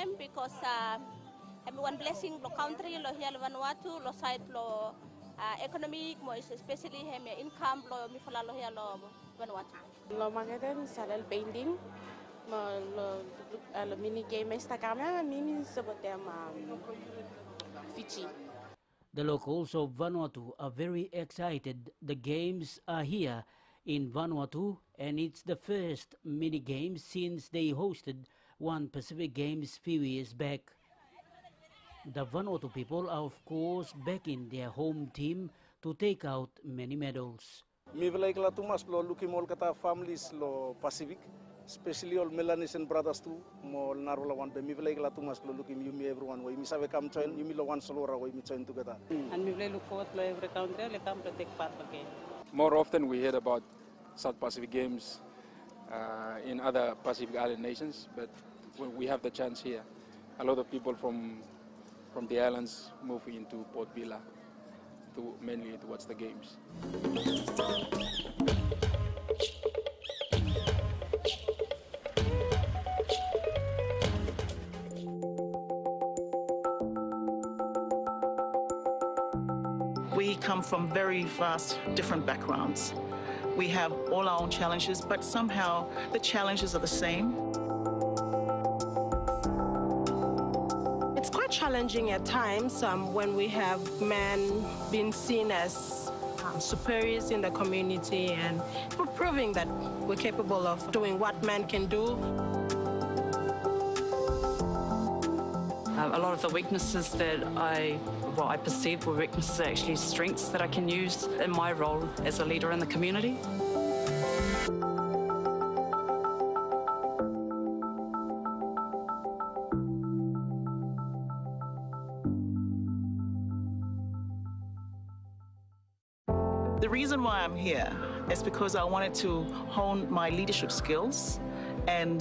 came because one blessing the country lo here Vanuatu lo side lo economic mo especially him income lo mi fala lo here lo Vanuatu. Lo magadan salal painting lo mini game esta kama mimi sabotem Fiji. The locals of Vanuatu are very excited. The games are here in Vanuatu, and it's the first mini games since they hosted One Pacific Games few years back. The Vanuatu people are of course backing their home team to take out many medals. Mi vilai kala tumas lo luki mol kata families lo Pacific, especially all Melanesian brothers too. Mol narola wan be mi vilai kala tumas lo luki mi everyone way mi save come join mi lo wan solora way mi join together. And mi vilai look forward to every country le come to take part again. More often we heard about South Pacific Games in other Pacific Island nations, but when we have the chance here, a lot of people from the islands move into Port Vila, mainly towards the games. We come from very vast, different backgrounds. We have all our own challenges, but somehow the challenges are the same. It's quite challenging at times when we have men being seen as superiors in the community, and we're proving that we're capable of doing what men can do. A lot of the weaknesses that I perceive were weaknesses are actually strengths that I can use in my role as a leader in the community. The reason why I'm here is because I wanted to hone my leadership skills. And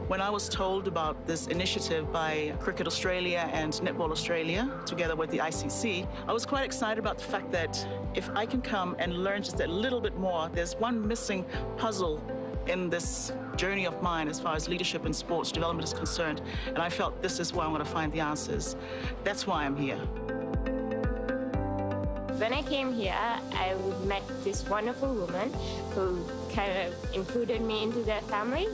when I was told about this initiative by Cricket Australia and Netball Australia, together with the ICC, I was quite excited about the fact that if I can come and learn just a little bit more, there's one missing puzzle in this journey of mine as far as leadership and sports development is concerned. And I felt this is where I'm going to find the answers. That's why I'm here. When I came here, I met this wonderful woman who kind of included me into their family.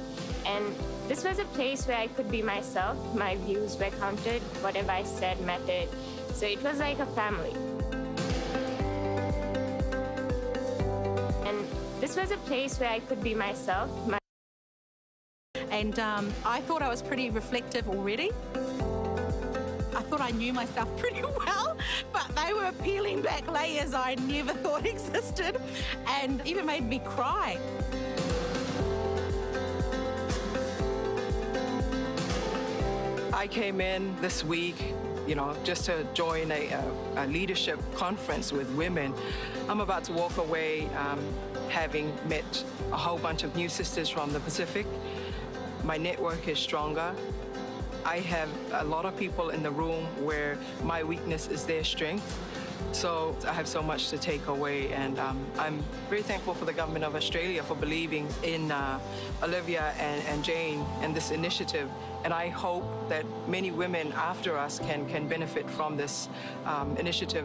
And this was a place where I could be myself. My views were counted. Whatever I said mattered. So it was like a family. And this was a place where I could be myself. And I thought I was pretty reflective already. I thought I knew myself pretty well, but they were peeling back layers I never thought existed, and even made me cry. I came in this week, just to join a leadership conference with women. I'm about to walk away having met a whole bunch of new sisters from the Pacific. My network is stronger. I have a lot of people in the room where my weakness is their strength. So I have so much to take away, and I'm very thankful for the Government of Australia for believing in Olivia and Jane and this initiative. And I hope that many women after us can benefit from this initiative.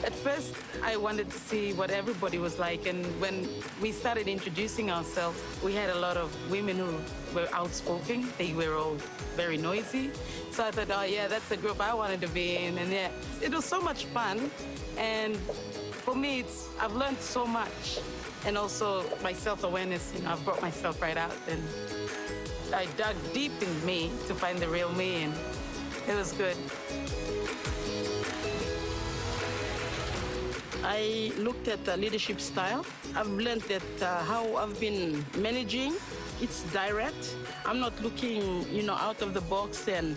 At first, I wanted to see what everybody was like, and when we started introducing ourselves, we had a lot of women who were outspoken. They were all very noisy. So I thought, oh yeah, that's the group I wanted to be in, and yeah, it was so much fun. And for me, I've learned so much, and also my self-awareness. I've brought myself right out, and I dug deep in me to find the real me, and it was good. I looked at the leadership style. I've learned that how I've been managing, it's direct. I'm not looking, out of the box and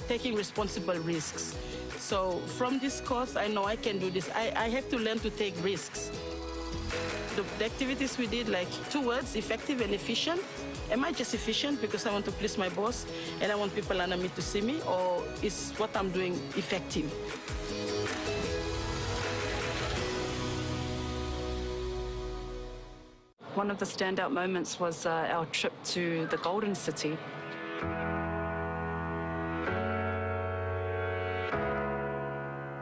taking responsible risks. So from this course, I know I can do this. I have to learn to take risks. The activities we did, like 2 words, effective and efficient. Am I just efficient because I want to please my boss and I want people under me to see me, or is what I'm doing effective? One of the standout moments was our trip to the Golden City.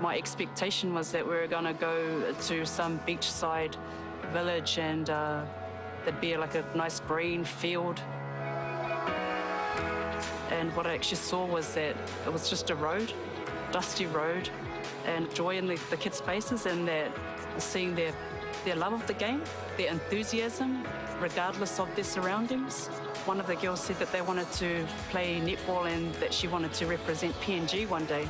My expectation was that we were going to go to some beachside village and there'd be like a nice green field. And what I actually saw was that it was just a road, dusty road, and joy in the kids' faces, and that seeing their love of the game, their enthusiasm, regardless of their surroundings. One of the girls said that they wanted to play netball and that she wanted to represent PNG one day.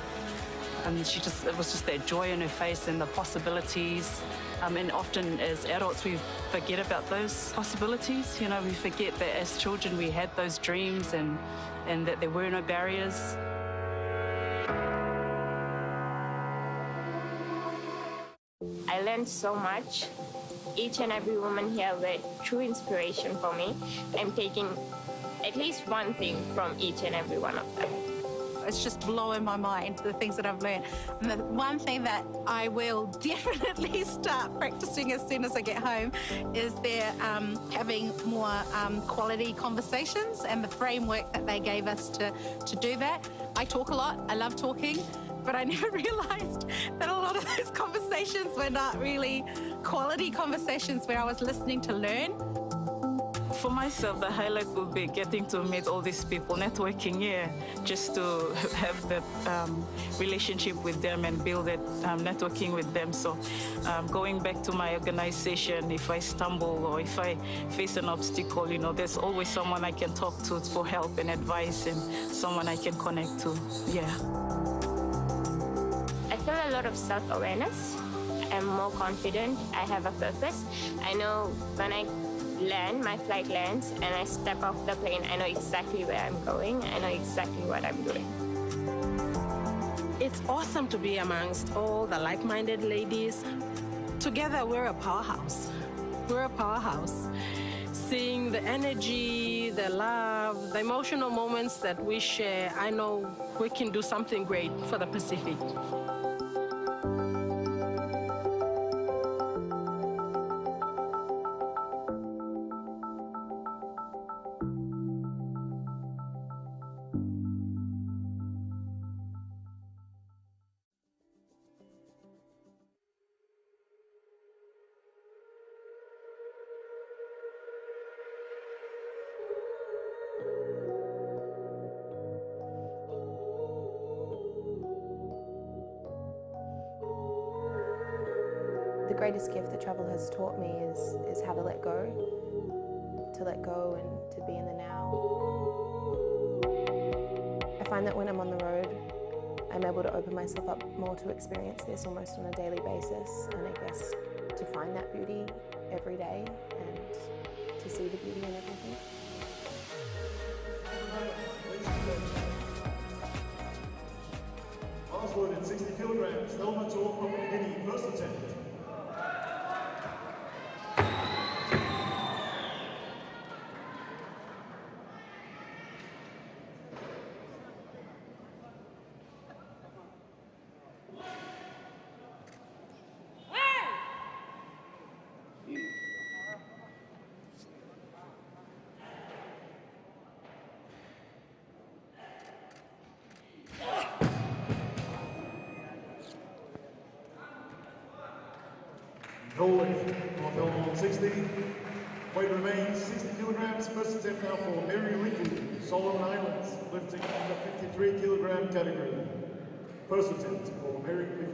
And it was just that joy in her face and the possibilities. And often as adults, we forget about those possibilities. You know, we forget that as children, we had those dreams and that there were no barriers. I learned so much. Each and every woman here were true inspiration for me. I'm taking at least one thing from each and every one of them. It's just blowing my mind, the things that I've learned. And the one thing that I will definitely start practicing as soon as I get home is they're having more quality conversations, and the framework that they gave us to do that. I talk a lot, I love talking, but I never realized that a lot of those conversations were not really quality conversations where I was listening to learn. For myself, the highlight will be getting to meet all these people, networking here, just to have that relationship with them and build that networking with them. So going back to my organization, if I stumble or if I face an obstacle, you know, there's always someone I can talk to for help and advice, and someone I can connect to. Yeah. I feel a lot of self-awareness. I'm more confident. I have a purpose. I know when I land, my flight lands, and I step off the plane, I know exactly where I'm going. I know exactly what I'm doing. It's awesome to be amongst all the like-minded ladies. Together, we're a powerhouse. We're a powerhouse. Seeing the energy, the love, the emotional moments that we share, I know we can do something great for the Pacific. The greatest gift that travel has taught me is how to let go and to be in the now. I find that when I'm on the road, I'm able to open myself up more to experience this almost on a daily basis, and I guess to find that beauty every day and to see the beauty in everything. Last loaded 60 kilograms, Thelma Tor, Papua Guinea, first attempt. Goal lift for Thelma 60. Weight remains 60 kilograms. First attempt now for Mary Ricky, Solomon Islands, lifting in the 53 kilogram category. First attempt for Mary Ricky.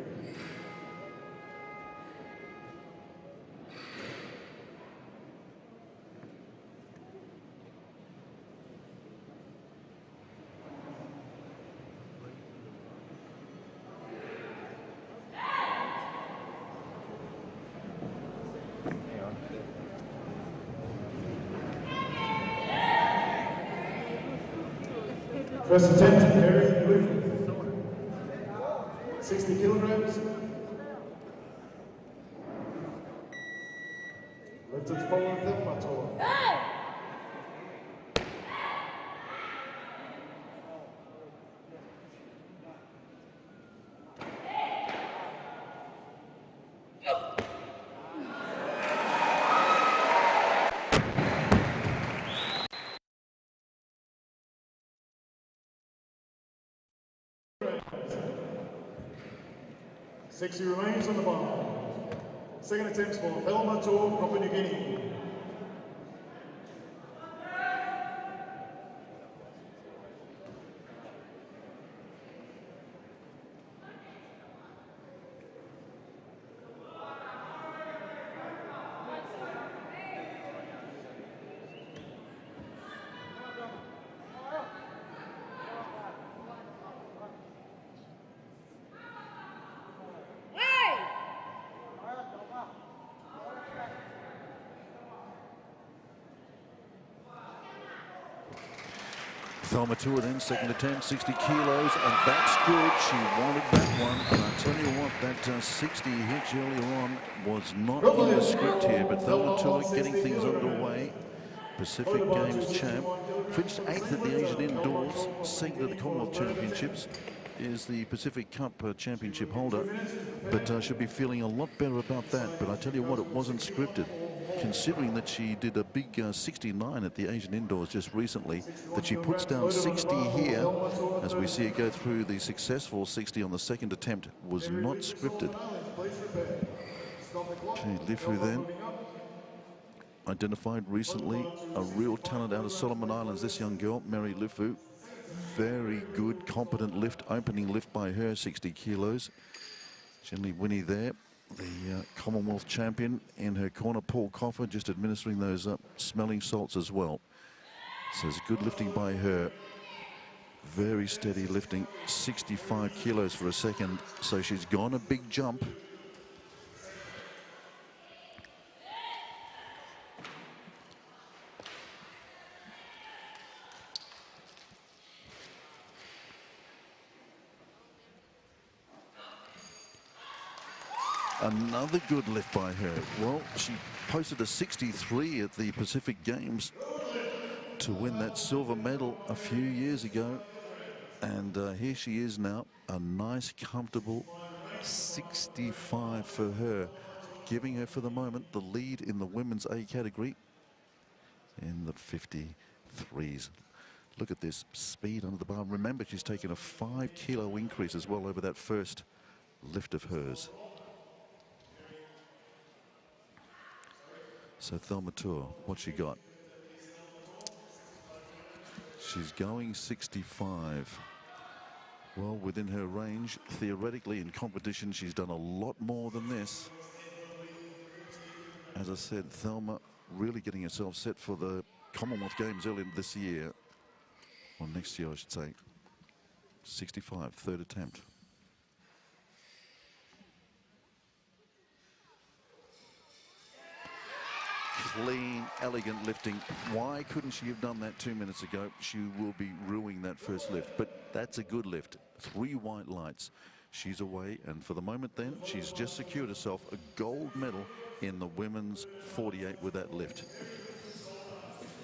First attempt, Mary Griffith, 60 kilograms. Lifted forward, Thelma Tor. 60 remains on the bar. Second attempt for Van2017, Papua New Guinea. Van2017 then, second attempt, 60 kilos, and that's good. She wanted that one, and I tell you what, that 60 hitch earlier on was not in the script here, but Van2017 getting things underway. Pacific Games champ, finished 8th at the Asian Indoors, 2nd at the Commonwealth Championships, is the Pacific Cup championship holder, but should be feeling a lot better about that. But I tell you what, it wasn't scripted. Considering that she did a big 69 at the Asian Indoors just recently, that she puts down 60 here, as we see her go through the successful 60 on the second attempt, was not scripted. Okay, Lifu then, identified recently, a real talent out of Solomon Islands, this young girl, Mary Lifu. Very good, competent lift, opening lift by her, 60 kilos. Generally Winnie there. The Commonwealth champion in her corner, Paul Coffer, just administering those smelling salts as well. So it's good lifting by her. Very steady lifting, 65 kilos for a second. So she's gone a big jump. Another good lift by her. Well, she posted a 63 at the Pacific Games to win that silver medal a few years ago. And here she is now, a nice, comfortable 65 for her, giving her for the moment the lead in the women's A category in the 53s. Look at this speed under the bar. Remember, she's taken a 5-kilo increase as well over that first lift of hers. So Van2017, what's she got? She's going 65. Well, within her range, theoretically, in competition, she's done a lot more than this. As I said, Thelma really getting herself set for the Commonwealth Games early this year. Or next year, I should say. 65, third attempt. Clean, elegant lifting. Why couldn't she have done that 2 minutes ago? She will be ruining that first lift, but that's a good lift. 3 white lights. She's away, and for the moment then, she's just secured herself a gold medal in the women's 48 with that lift.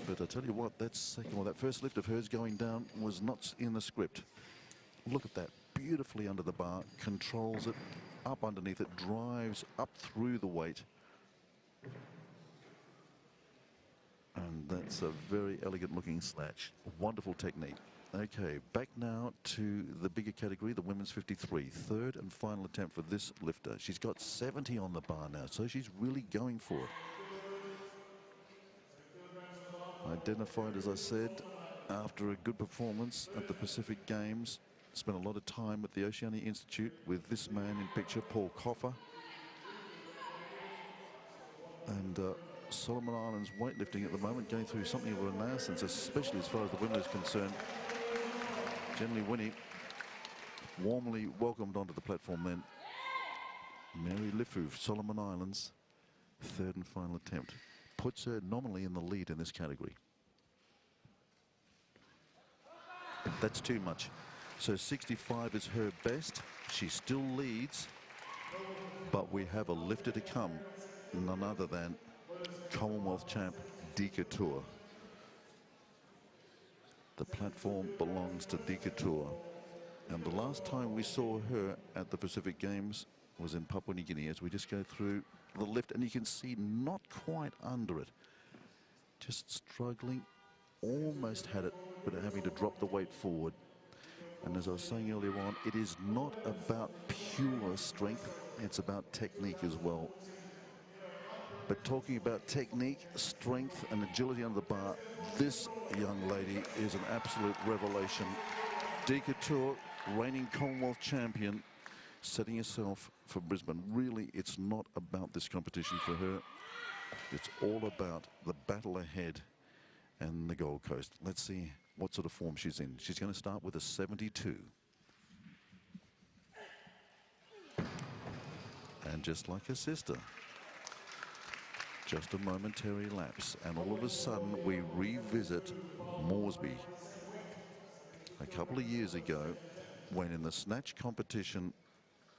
But I tell you what, that first lift of hers going down was not in the script. Look at that, beautifully under the bar, controls it, up underneath it, drives up through the weight. And that's a very elegant looking snatch. Wonderful technique. Okay, back now to the bigger category, the women's 53. Third and final attempt for this lifter. She's got 70 on the bar now, so she's really going for it. Identified, as I said, after a good performance at the Pacific Games. Spent a lot of time at the Oceania Institute with this man in picture, Paul Coffer. And Solomon Islands weightlifting at the moment, going through something of a renaissance, especially as far as the women is concerned. Generally Winnie, warmly welcomed onto the platform then. Mary Lifu, Solomon Islands, third and final attempt. Puts her nominally in the lead in this category. That's too much. So 65 is her best. She still leads, but we have a lifter to come, none other than Commonwealth champ Dika Tour. The platform belongs to Dika Tour, and the last time we saw her at the Pacific Games was in Papua New Guinea, as we just go through the lift, and you can see not quite under it, just struggling, almost had it, but having to drop the weight forward. And as I was saying earlier on, it is not about pure strength, it's about technique as well. But talking about technique, strength and agility under the bar, this young lady is an absolute revelation. De Couture, reigning Commonwealth champion, setting herself for Brisbane. Really, it's not about this competition for her. It's all about the battle ahead and the Gold Coast. Let's see what sort of form she's in. She's going to start with a 72. And just like her sister, just a momentary lapse, and all of a sudden we revisit Moresby a couple of years ago, when in the snatch competition,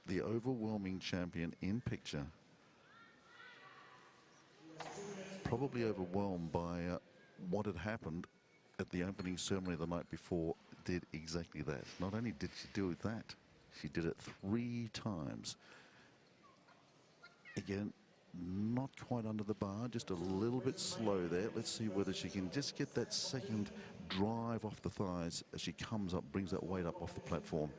the overwhelming champion in picture, probably overwhelmed by what had happened at the opening ceremony the night before, did exactly that. Not only did she do that, she did it 3 times. Again, not quite under the bar, just a little bit slow there. Let's see whether she can just get that second drive off the thighs as she comes up, brings that weight up off the platform.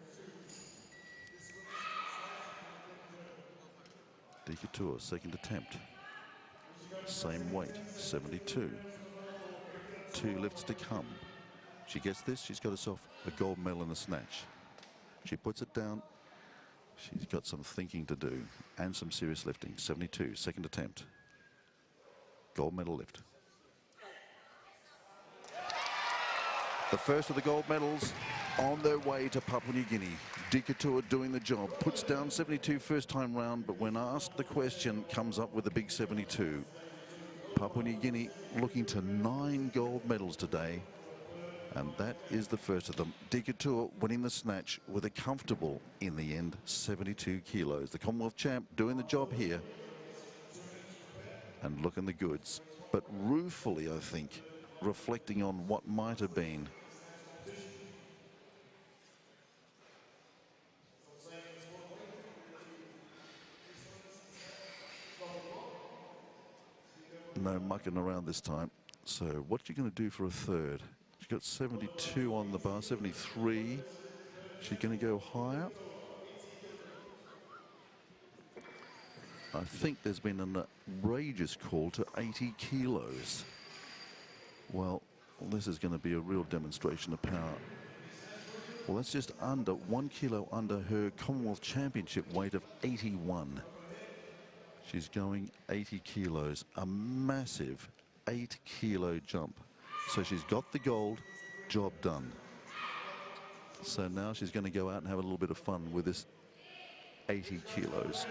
De Couture, second attempt. Same weight, 72. 2 lifts to come. She gets this, she's got herself a gold medal in the snatch. She puts it down. She's got some thinking to do and some serious lifting. 72, second attempt. Gold medal lift. The first of the gold medals on their way to Papua New Guinea. De Couture doing the job. Puts down 72 first time round, but when asked the question, comes up with a big 72. Papua New Guinea looking to 9 gold medals today. And that is the first of them. De Couture winning the snatch with a comfortable, in the end, 72 kilos. The Commonwealth champ doing the job here. And looking the goods. But ruefully, I think, reflecting on what might have been. No mucking around this time. So what's she going to do for a third? She's got 72 on the bar, 73. She's going to go higher. I think there's been an outrageous call to 80 kilos. Well, this is going to be a real demonstration of power. Well, that's just under 1 kilo under her Commonwealth Championship weight of 81. She's going 80 kilos, a massive 8 kilo jump. So she's got the gold, job done. So now she's going to go out and have a little bit of fun with this 80 kilos.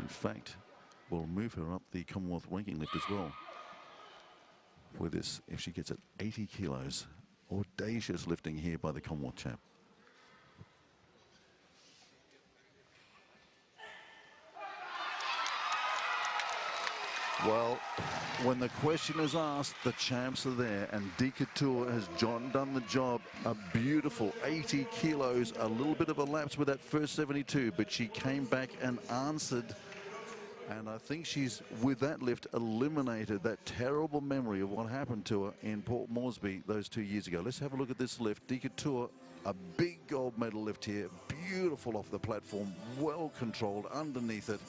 In fact, we'll move her up the Commonwealth ranking lift as well. With this, if she gets at 80 kilos, audacious lifting here by the Commonwealth champ. Well, when the question is asked, the champs are there, and De Couture has done the job. A beautiful 80 kilos, a little bit of a lapse with that first 72, but she came back and answered. And I think she's, with that lift, eliminated that terrible memory of what happened to her in Port Moresby those 2 years ago. Let's have a look at this lift. De Couture, a big gold medal lift here. Beautiful off the platform, well controlled underneath it.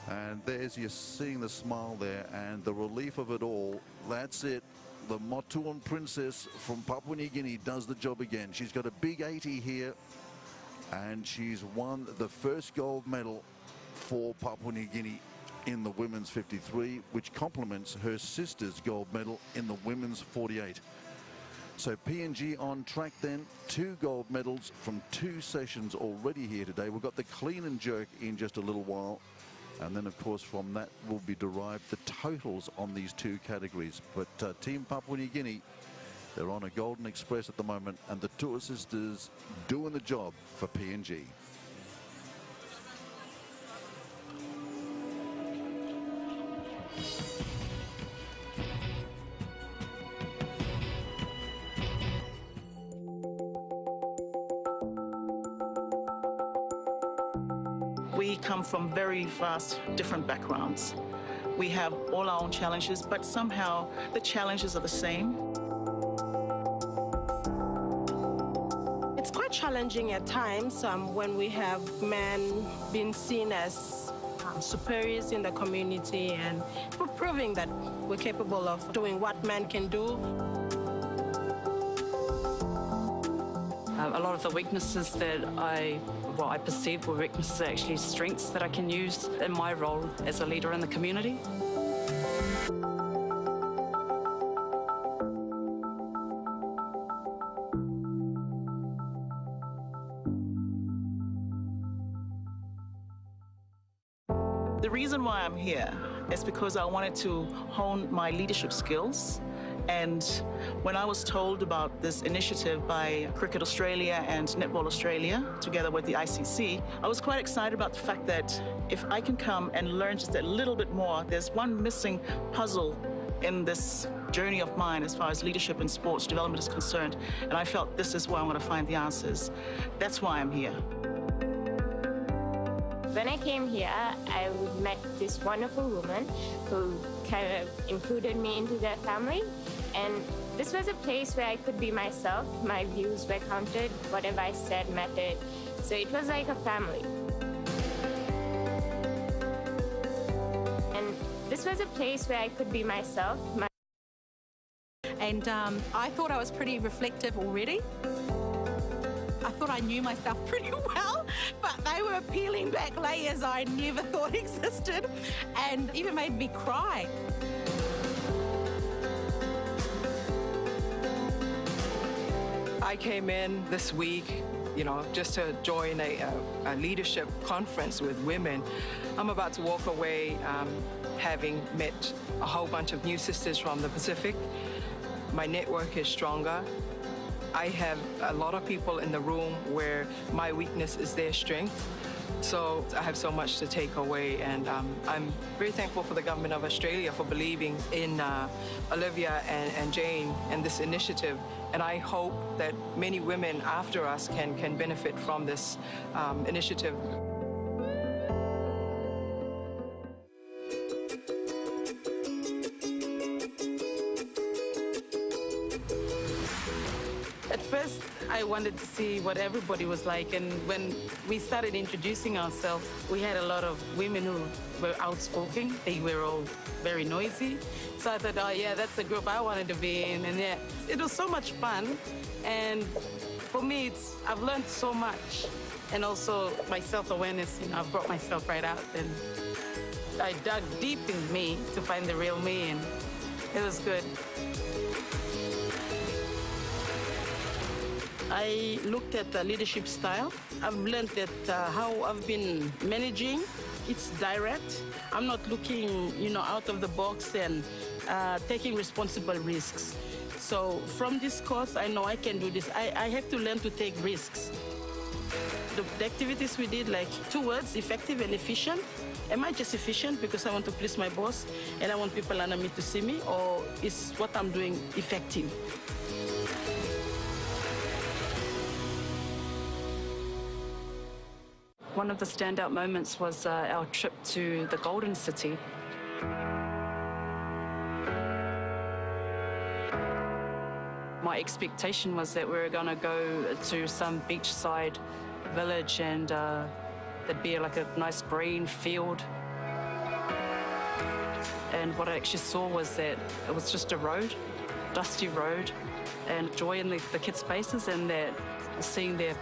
And there's, you're seeing the smile there and the relief of it all. That's it. The Motuan princess from Papua New Guinea does the job again. She's got a big 80 here, and she's won the first gold medal for Papua New Guinea in the women's 53, which complements her sister's gold medal in the women's 48. So PNG on track then, 2 gold medals from 2 sessions already here today. We've got the clean and jerk in just a little while. And then, of course, from that will be derived the totals on these 2 categories. But Team Papua New Guinea, they're on a golden express at the moment, and the Tour sisters doing the job for PNG. We come from very vast different backgrounds. We have all our own challenges, but somehow the challenges are the same. It's quite challenging at times when we have men being seen as superiors in the community, and we're proving that we're capable of doing what men can do. A lot of the weaknesses that I perceived were weaknesses are actually strengths that I can use in my role as a leader in the community. The reason why I'm here is because I wanted to hone my leadership skills. And when I was told about this initiative by Cricket Australia and Netball Australia, together with the ICC, I was quite excited about the fact that if I can come and learn just a little bit more, there's one missing puzzle in this journey of mine as far as leadership and sports development is concerned. And I felt this is where I'm going to find the answers. That's why I'm here. When I came here, I met this wonderful woman who kind of included me into their family. And this was a place where I could be myself. My views were counted. Whatever I said mattered. So it was like a family. And this was a place where I could be myself. And I thought I was pretty reflective already. I thought I knew myself pretty well, but they were peeling back layers I never thought existed, and even made me cry. I came in this week, just to join a leadership conference with women. I'm about to walk away having met a whole bunch of new sisters from the Pacific. My network is stronger. I have a lot of people in the room where my weakness is their strength. So I have so much to take away, and I'm very thankful for the Government of Australia for believing in Olivia and Jane and this initiative. And I hope that many women after us can benefit from this initiative. At first, I wanted to see what everybody was like, and when we started introducing ourselves, we had a lot of women who were outspoken. They were all very noisy. So I thought, oh yeah, that's the group I wanted to be in, and yeah, it was so much fun. And for me, I've learned so much, and also my self-awareness. I've brought myself right out, and I dug deep in me to find the real me, and it was good. I looked at the leadership style. I've learned that how I've been managing, it's direct. I'm not looking, out of the box and taking responsible risks. So from this course, I know I can do this. I have to learn to take risks. The activities we did, like 2 words, effective and efficient. Am I just efficient because I want to please my boss and I want people under me to see me, or is what I'm doing effective? One of the standout moments was our trip to the Golden City. My expectation was that we were going to go to some beachside village, and there'd be like a nice green field. And what I actually saw was that it was just a road, dusty road, and joy in the kids' faces, and that seeing their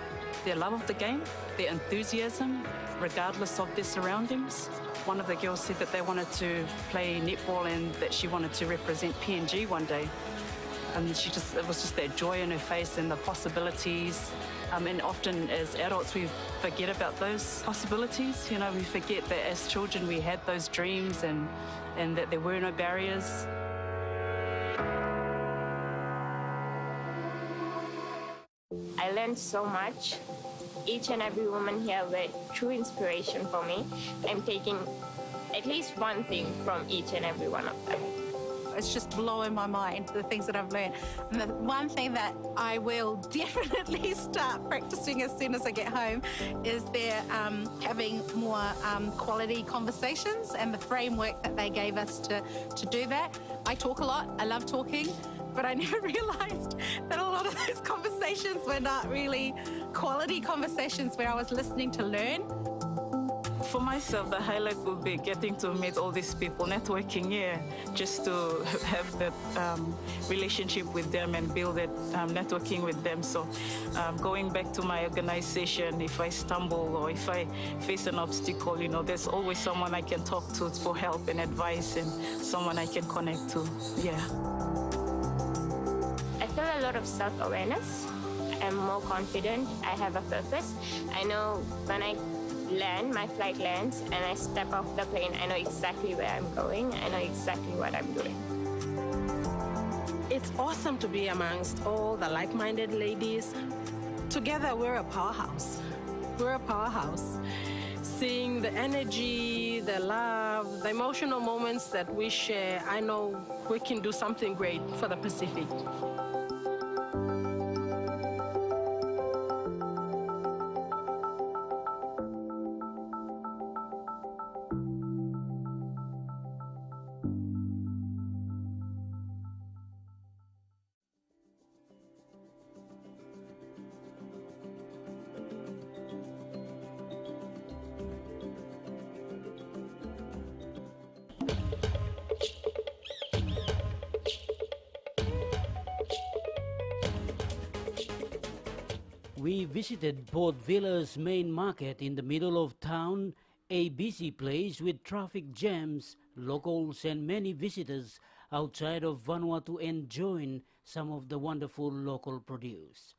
love of the game, their enthusiasm, regardless of their surroundings. One of the girls said that they wanted to play netball and that she wanted to represent PNG one day. And it was just that joy in her face and the possibilities. And often as adults, we forget about those possibilities. We forget that as children, we had those dreams and that there were no barriers. I learned so much. Each and every woman here were true inspiration for me. I'm taking at least one thing from each and every one of them. It's just blowing my mind, the things that I've learned. And the one thing that I will definitely start practicing as soon as I get home is their having more quality conversations and the framework that they gave us to do that. I talk a lot, I love talking, but I never realized that a lot of those conversations were not really quality conversations where I was listening to learn. For myself, the highlight will be getting to meet all these people, networking here, just to have that relationship with them and build that networking with them. So going back to my organization, if I stumble or if I face an obstacle, you know, there's always someone I can talk to for help and advice and someone I can connect to. Yeah. I feel a lot of self-awareness. I'm more confident. I have a purpose. I know when I land, my flight lands, and I step off the plane, I know exactly where I'm going. I know exactly what I'm doing. It's awesome to be amongst all the like-minded ladies. Together, we're a powerhouse. We're a powerhouse. Seeing the energy, the love, the emotional moments that we share, I know we can do something great for the Pacific. We visited Port Villa's main market in the middle of town, a busy place with traffic jams, locals and many visitors outside of Vanuatu enjoying some of the wonderful local produce.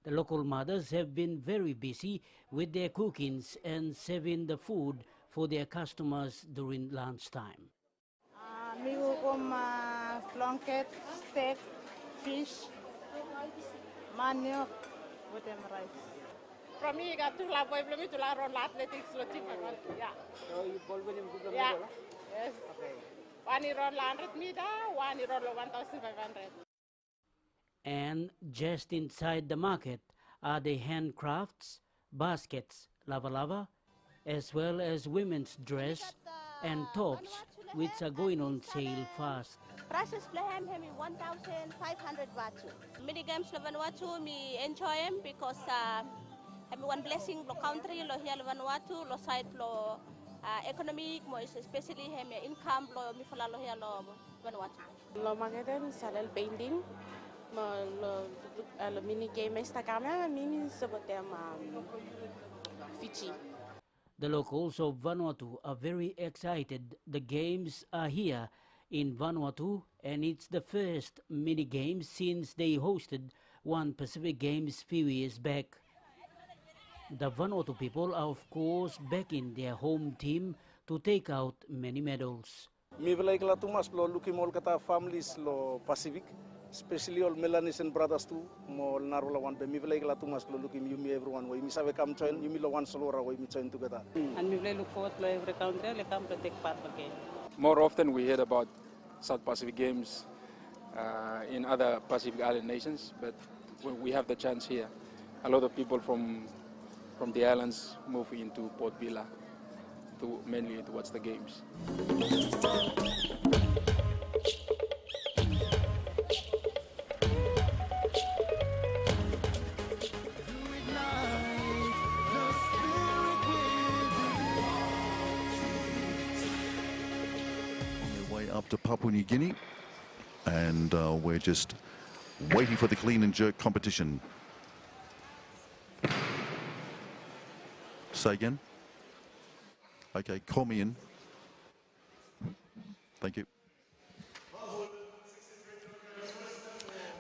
The local mothers have been very busy with their cookings and serving the food for their customers during lunchtime. Blanket, steak, fish, manioc, with them rice. From me, got to la boy, to la ron athletics, yeah. So you ball with him? Yeah. Yes. Okay. One year on 100 meter, 1 year on 1,500. And just inside the market are the handcrafts, baskets, lava, as well as women's dress and tops, which are going on sale fast. Prices play him 1,500 baht. Many games in Vanuatu, me enjoy them because have one blessing lo country lo here Vanuatu lo side lo economic mo especially have income lo mi fala lo here lo Vanuatu. Lo magadan salal painting, lo mini game esta camera mini sebutem Fiji. The locals of Vanuatu are very excited. The games are here in Vanuatu, and it's the first mini games since they hosted one Pacific Games few years back. The Vanuatu people are of course backing their home team to take out many medals. Mi velai kala tumas lo looking all kata families lo Pacific, especially all Melanesian brothers too. Mo narola one be mi velai kala tumas lo looking you me everyone way mi save come join you me lo one solo way mi join together. And we look forward to every country le come to take part again. More often we heard about South Pacific Games in other Pacific Island nations, but when we have the chance here, a lot of people from the islands move into Port Vila to mainly to watch the games. Up to Papua New Guinea, and we're just waiting for the clean and jerk competition. Say again? Okay, call me in. Thank you.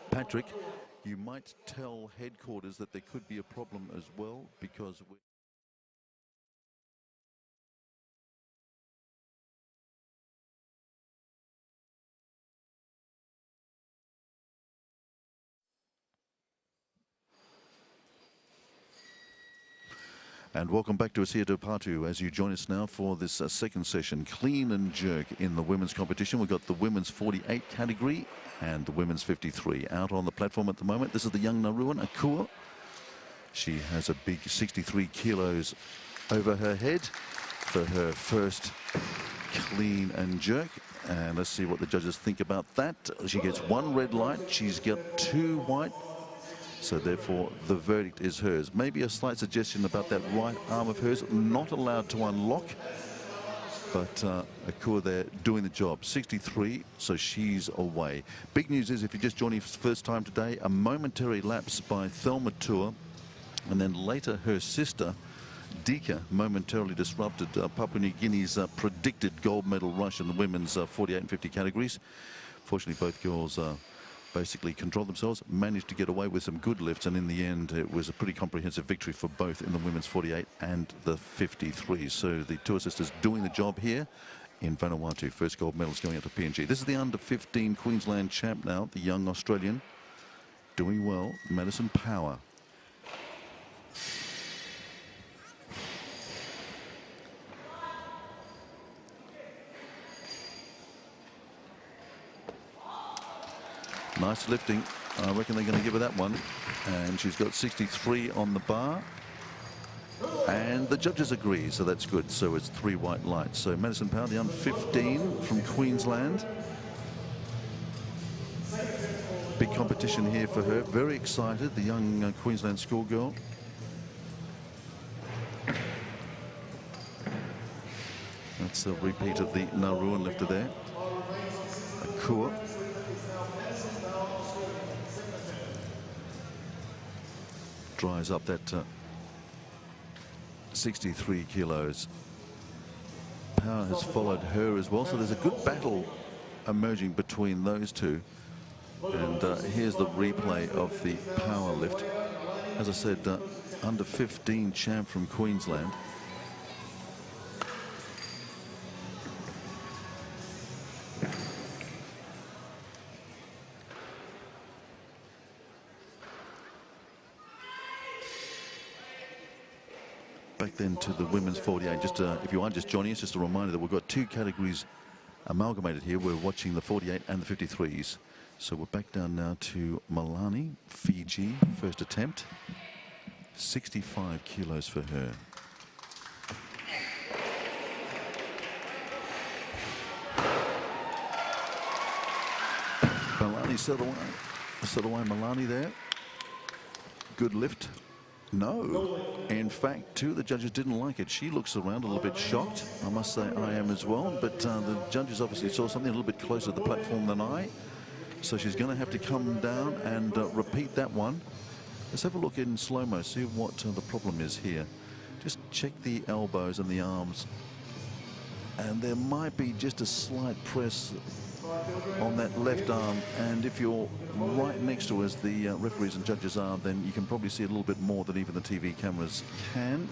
Patrick, you might tell headquarters that there could be a problem as well, because And welcome back to Asia Patu as you join us now for this second session, clean and jerk in the women's competition. We've got the women's 48 category and the women's 53 out on the platform at the moment. This is the young Nauruan, Akua. She has a big 63 kilos over her head for her first clean and jerk. And let's see what the judges think about that. She gets 1 red light. She's got 2 white. So therefore, the verdict is hers. Maybe a slight suggestion about that right arm of hers, not allowed to unlock. But Akua there doing the job. 63, so she's away. Big news is, if you're just joining for the first time today, a momentary lapse by Thelma Tour. And then later, her sister, Dika, momentarily disrupted Papua New Guinea's predicted gold medal rush in the women's 48 and 50 categories. Fortunately, both girls basically controlled themselves, managed to get away with some good lifts, and in the end it was a pretty comprehensive victory for both in the women's 48 and the 53. So the Tour sisters doing the job here in Vanuatu. First gold medals going out to PNG. This is the under-15 Queensland champ now, the young Australian, doing well, Madison Power. Nice lifting. I reckon they're going to give her that one. And she's got 63 on the bar. And the judges agree, so that's good. So it's 3 white lights. So Madison Power, the under-15 from Queensland. Big competition here for her. Very excited, the young Queensland schoolgirl. That's a repeat of the Nauruan lifter there. Akua. Dries up that 63 kilos. Power has followed her as well, so there's a good battle emerging between those two. And here's the replay of the power lift. As I said, under 15 champ from Queensland. Back then to the women's 48. Just if you are just joining us, just a reminder that we've got 2 categories amalgamated here. We're watching the 48 and the 53s. So we're back down now to Malani, Fiji, first attempt. 65 kilos for her. Malani set away Malani there. Good lift. No. In fact, 2 of the judges didn't like it. She looks around a little bit shocked. I must say I am as well. But the judges obviously saw something a little bit closer to the platform than I. So she's going to have to come down and repeat that one. Let's have a look in slow-mo, see what the problem is here. Just check the elbows and the arms. And there might be just a slight press on that left arm. And if you're right next to us, the referees and judges are, then you can probably see a little bit more than even the TV cameras can.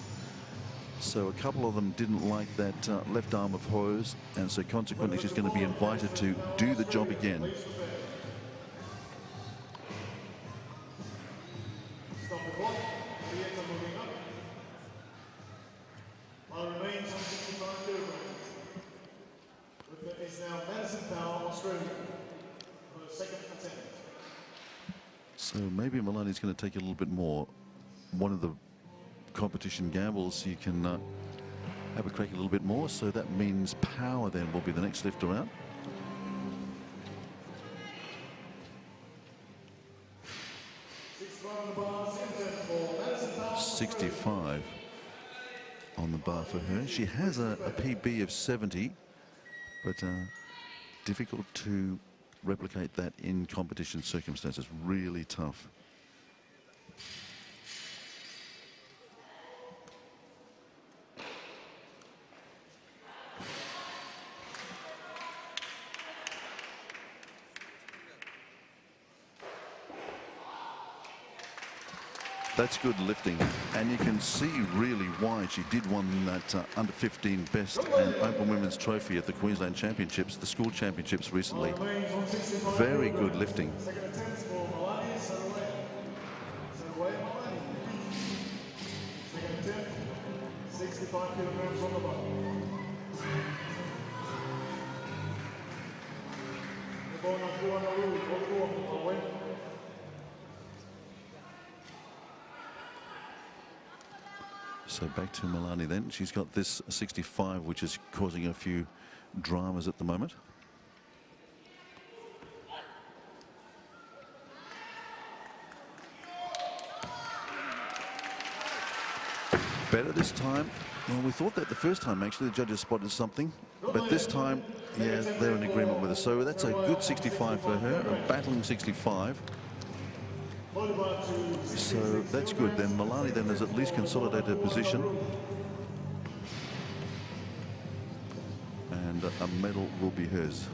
So a couple of them didn't like that left arm of hers. And so consequently, she's going to be invited to do the job again. So maybe Malani's going to take a little bit more. One of the competition gambles, you can have a crack a little bit more. So that means Power then will be the next lifter out. .65 on the bar for her. She has a PB of 70, but difficult to replicate that in competition circumstances. Really tough. That's good lifting, and you can see really why she did win that under 15 best and open women's trophy at the Queensland Championships, the school championships recently. Very good lifting. 65 kilograms on the bar. So back to Milani then. She's got this 65, which is causing a few dramas at the moment. Better this time. Well, we thought that the first time, actually, the judges spotted something. But this time, yeah, they're in agreement with us. So that's a good 65 for her, a battling 65. So that's good. Then Milani then has at least consolidated her position. And a medal will be hers.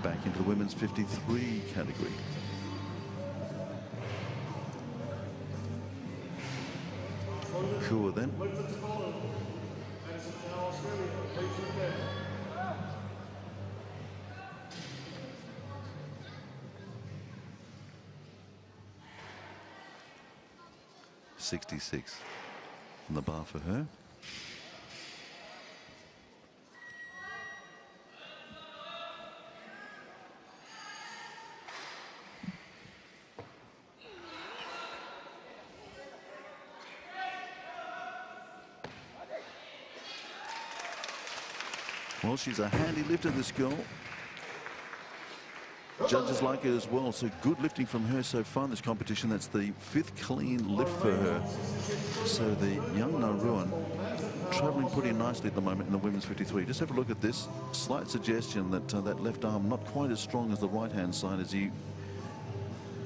Back into the women's 53 category. Cool then. .66 on the bar for her. Well, she's a handy lifter, this girl. Judges like her as well, so good lifting from her so far in this competition. That's the 5th clean lift for her. So the young Nauruan travelling pretty nicely at the moment in the women's 53. Just have a look at this. Slight suggestion that that left arm not quite as strong as the right-hand side, as you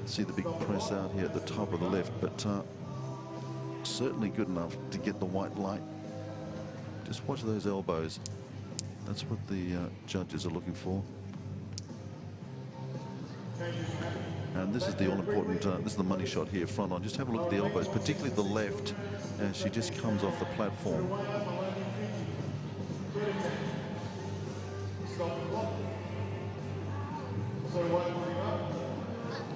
see the big press out here at the top of the left, but certainly good enough to get the white light. Just watch those elbows. That's what the judges are looking for. And this is the all-important, this is the money shot here, front on. Just have a look at the elbows, particularly the left, as she just comes off the platform.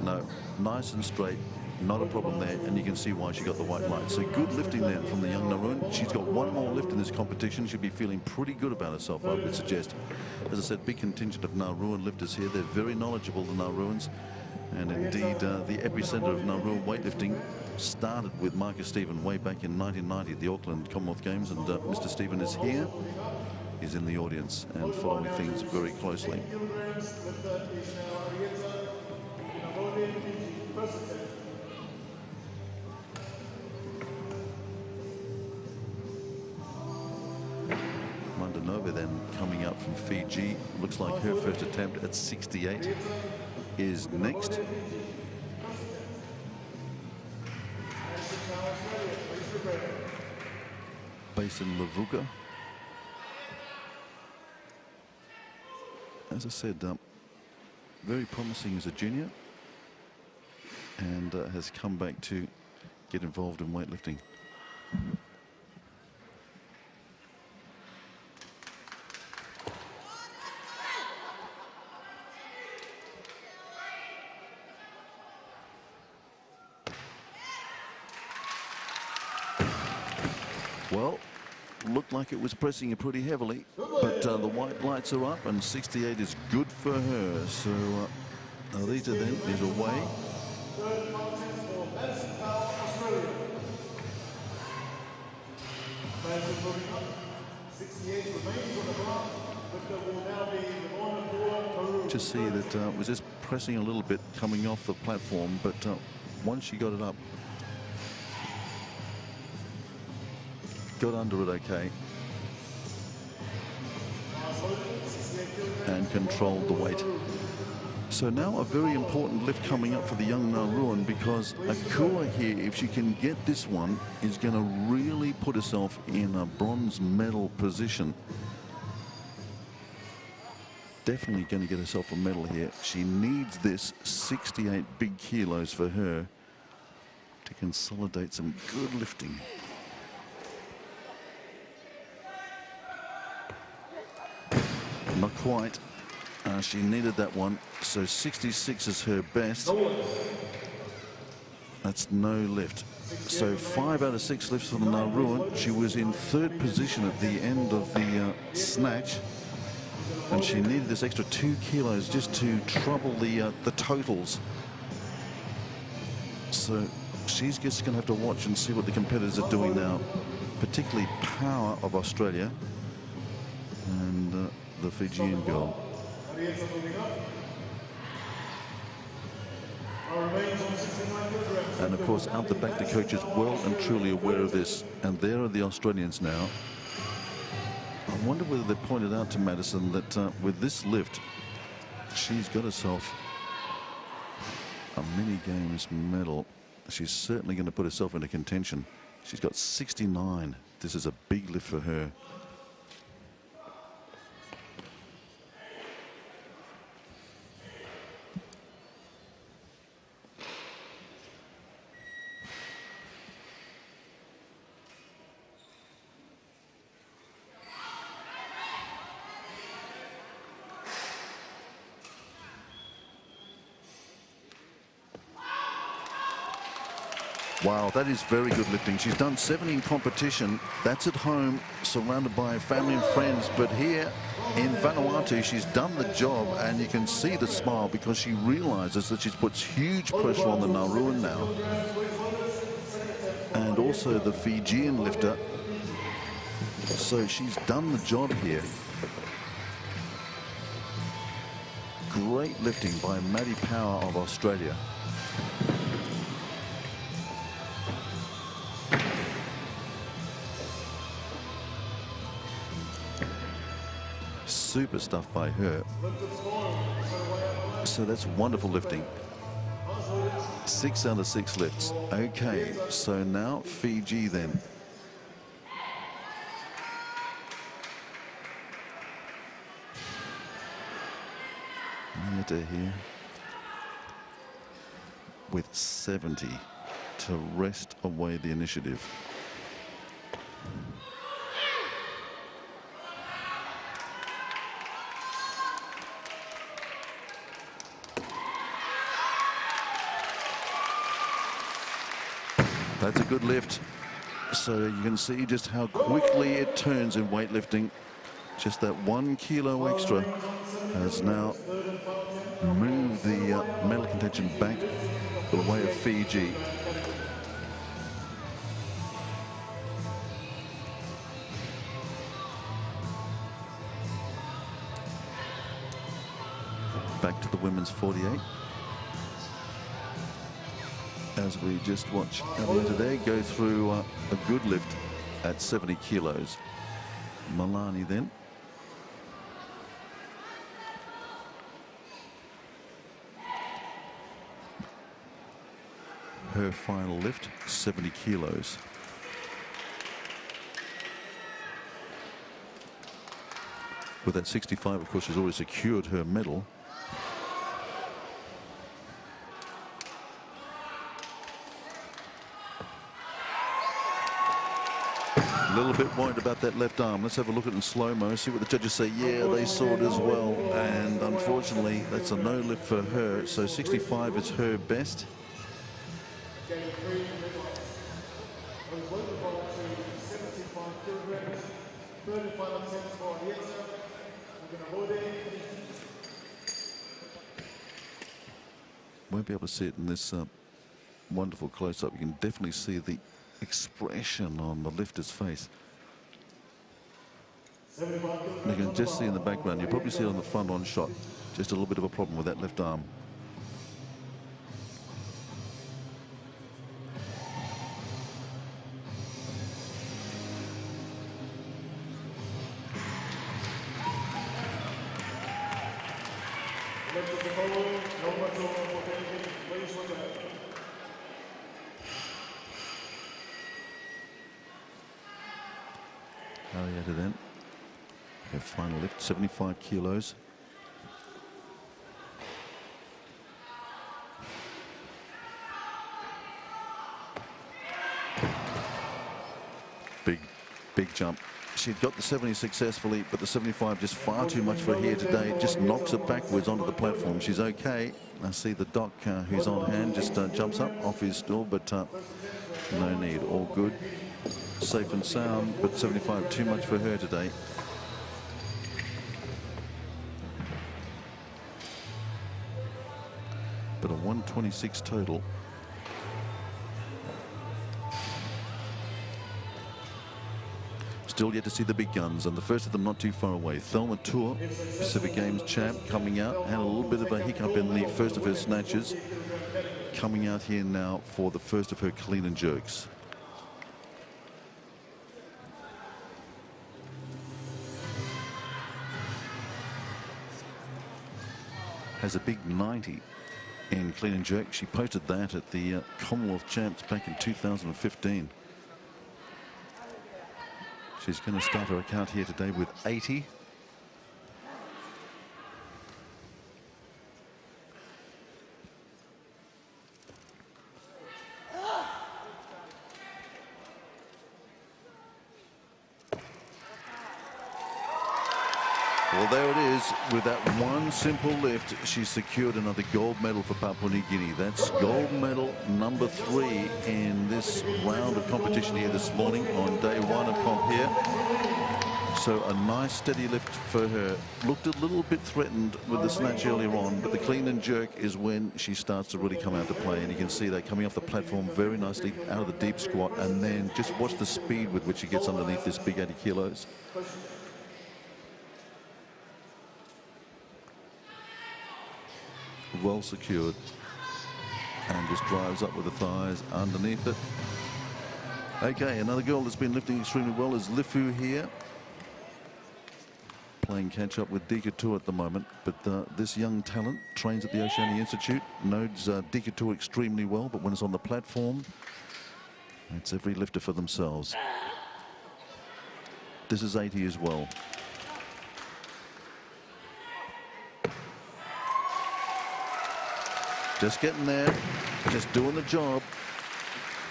No, nice and straight. Not a problem there, and you can see why she got the white light. So good lifting then from the young Nauruan. She's got one more lift in this competition. She'll be feeling pretty good about herself, I would suggest. As I said, big contingent of Nauruan lifters here. They're very knowledgeable, the Nauruans. And indeed, the epicenter of Nauruan weightlifting started with Marcus Stephen way back in 1990 at the Auckland Commonwealth Games. And Mr. Stephen is here. He's in the audience and following things very closely. Nova then coming up from Fiji. Looks like her first attempt at 68 is next. Based in Lavuka. As I said, very promising as a junior, and has come back to get involved in weightlifting. Well, looked like it was pressing her pretty heavily, but the white lights are up and 68 is good for her. So Arita then is away. Just see that it was just pressing a little bit coming off the platform, but once she got it up, got under it okay, and controlled the weight. So now a very important lift coming up for the young Nauruan, because Akua here, if she can get this one, is going to really put herself in a bronze medal position. Definitely going to get herself a medal here. She needs this 68 big kilos for her to consolidate some good lifting. Not quite. She needed that one. So 66 is her best. That's no lift. So 5 out of 6 lifts for the Nauruan. She was in 3rd position at the end of the snatch, and she needed this extra 2 kilos just to trouble the totals. So she's just going to have to watch and see what the competitors are doing now, particularly Power of Australia and the Fijian girl. And of course, out the back, the coach is well and truly aware of this. And there are the Australians now. I wonder whether they pointed out to Madison that with this lift, she's got herself a mini games medal. She's certainly going to put herself into contention. She's got 69. This is a big lift for her. Wow, that is very good lifting. She's done 70 in competition. That's at home, surrounded by family and friends. But here in Vanuatu, she's done the job, and you can see the smile because she realizes that she's put huge pressure on the Nauruan now. And also the Fijian lifter. So she's done the job here. Great lifting by Maddie Power of Australia. Super stuff by her. So that's wonderful lifting. 6 out of 6 lifts. Okay, so now Fiji then. Meta here with 70 to wrest away the initiative. That's a good lift. So you can see just how quickly it turns in weightlifting. Just that 1 kilo extra has now moved the medal contention back the way of Fiji. Back to the women's 48. As we just watch Atlanta there go through a good lift at 70 kilos. Malani then. Her final lift, 70 kilos. With that 65, of course, she's already secured her medal. A little bit worried about that left arm. Let's have a look at it in slow-mo, see what the judges say. Yeah, they saw it as well. And unfortunately, that's a no lift for her. So 65 is her best. Won't be able to see it in this wonderful close-up. You can definitely see the expression on the lifter's face. You can just see in the background, you probably see it on the front-on shot, just a little bit of a problem with that left arm. Arietta then, her final lift, 75 kilos. Big jump. She'd got the 70 successfully, but the 75 just far too much for her here today. It just knocks her backwards onto the platform. She's okay. I see the doc who's on hand just jumps up off his stool, but no need. All good. Safe and sound, but 75 too much for her today. But a 126 total. Still yet to see the big guns, and the first of them not too far away. Thelma Tour, Pacific Games champ, coming out. Had a little bit of a hiccup in the first of her snatches. Coming out here now for the first of her clean and jerks. Has a big 90 in clean and jerk. She posted that at the Commonwealth Champs back in 2015. She's going to start her account here today with 80. Well, there it is. With that one simple lift, she secured another gold medal for Papua New Guinea. That's gold medal number 3 in this round of competition here this morning on day 1 of comp here. So a nice steady lift for her. Looked a little bit threatened with the snatch earlier on, but the clean and jerk is when she starts to really come out to play. And you can see that coming off the platform very nicely out of the deep squat, and then just watch the speed with which she gets underneath this big 80 kilos. Well secured, and just drives up with the thighs underneath it. Okay, another girl that's been lifting extremely well is Lifu here, playing catch up with Dikatur at the moment. But this young talent trains at the Oceania Institute, knows Dikatur extremely well, but when it's on the platform, it's every lifter for themselves. This is 80 as well. Just getting there, just doing the job.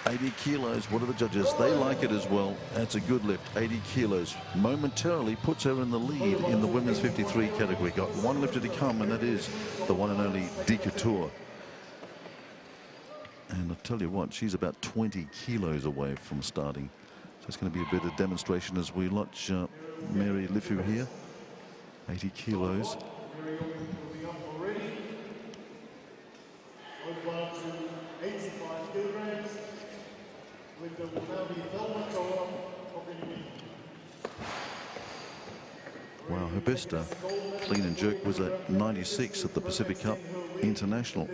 80 kilos, what are the judges? They like it as well. That's a good lift, 80 kilos. Momentarily puts her in the lead in the women's 53 category. Got one lifter to come, and that is the one and only Dikatur. And I'll tell you what, she's about 20 kilos away from starting. So it's going to be a bit of demonstration as we watch Mary Lifu here. 80 kilos. Wow, her best clean and jerk was a 96 at the Pacific Cup International.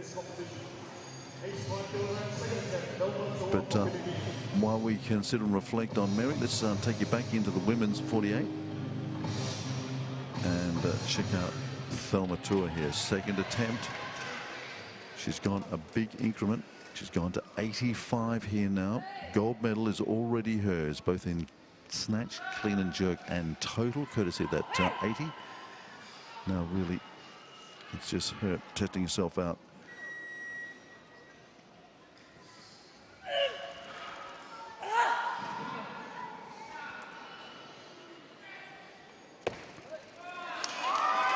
But while we consider and reflect on Mary, let's take you back into the women's 48 and check out Thelma Tour here. Second attempt. She's gone a big increment. She's gone to 85 here now. Gold medal is already hers, both in snatch, clean and jerk, and total, courtesy of that 80. Now, really, it's just her testing herself out.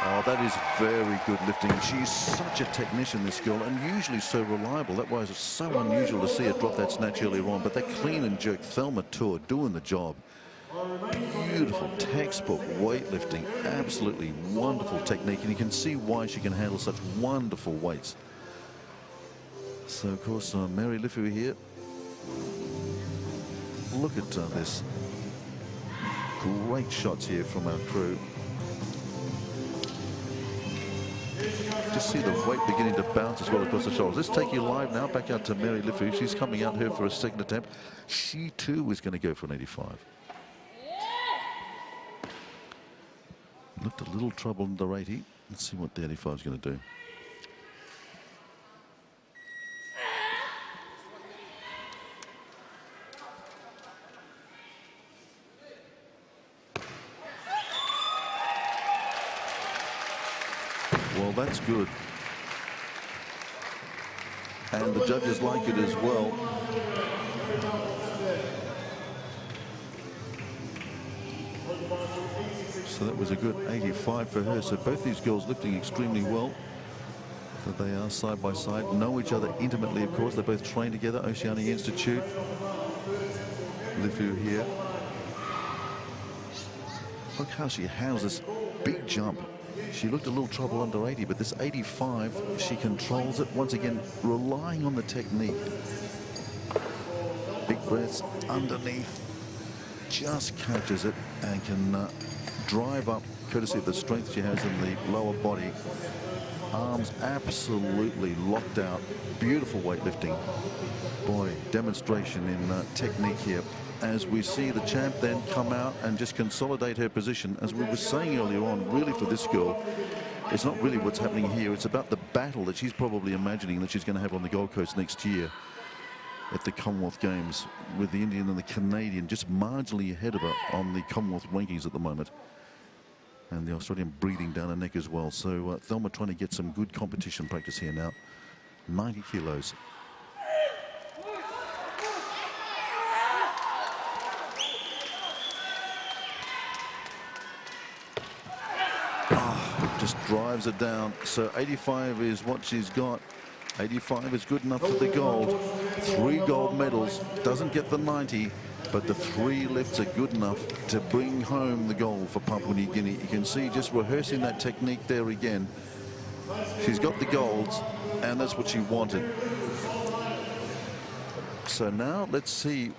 Oh, that is very good lifting. She's such a technician, this girl, and usually so reliable. That was so unusual to see her drop that snatch earlier on. But that clean and jerk, Thelma Tour doing the job. Beautiful textbook weightlifting, absolutely wonderful technique, and you can see why she can handle such wonderful weights. So, of course, Mary Lifu here. Look at this. Great shots here from our crew. Just see the weight beginning to bounce as well across the shoulders. Let's take you live now back out to Mary Lifu. She's coming out here for a second attempt. She too is going to go for an 85. Looked a little trouble in the 80. Let's see what the 85 is going to do. Well, that's good. And the judges like it as well. So that was a good 85 for her. So both these girls lifting extremely well. But they are side by side, know each other intimately, of course. They both train together, Oceania Institute. Lifu here. Look how she handles this big jump. She looked a little trouble under 80, but this 85, she controls it. Once again, relying on the technique. Big breaths underneath. Just catches it and can drive up, courtesy of the strength she has in the lower body. Arms absolutely locked out. Beautiful weightlifting. Boy, demonstration in technique here. As we see the champ then come out and just consolidate her position. As we were saying earlier on, really for this girl, it's not really what's happening here. It's about the battle that she's probably imagining that she's going to have on the Gold Coast next year at the Commonwealth Games, with the Indian and the Canadian just marginally ahead of her on the Commonwealth rankings at the moment. And the Australian breathing down her neck as well. So Thelma trying to get some good competition practice here now. 90 kilos. Just drives it down. So 85 is what she's got. 85 is good enough for the gold. 3 gold medals. Doesn't get the 90, but the 3 lifts are good enough to bring home the gold for Papua New Guinea. You can see just rehearsing that technique there again. She's got the golds, and that's what she wanted. So now let's see,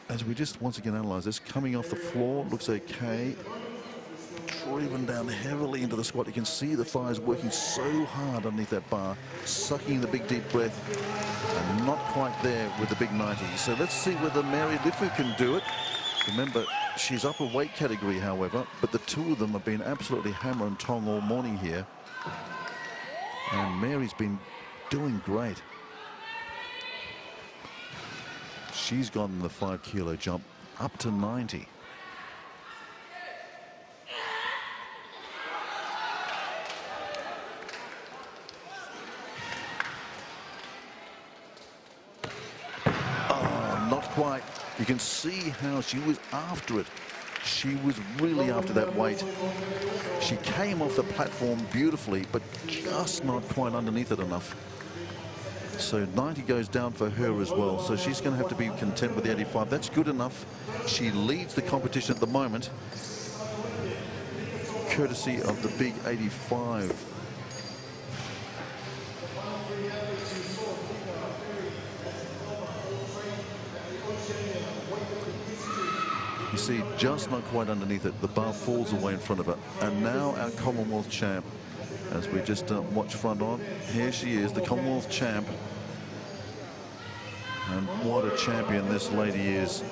as we just once again analyze this, coming off the floor, looks okay. Driven down heavily into the squat. You can see the thighs working so hard underneath that bar, sucking the big deep breath, and not quite there with the big 90. So let's see whether Mary Lifu can do it. Remember, she's upper weight category, however, but the two of them have been absolutely hammer and tong all morning here. And Mary's been doing great. She's gotten the 5 kilo jump up to 90. Quite. You can see how she was after it. She was really after that weight. She came off the platform beautifully, but just not quite underneath it enough. So 90 goes down for her as well. So she's going to have to be content with the 85. That's good enough. She leads the competition at the moment, courtesy of the big 85. You see, just not quite underneath it. The bar falls away in front of her. And now our Commonwealth champ, as we just watch front on, here she is, the Commonwealth champ. And what a champion this lady is.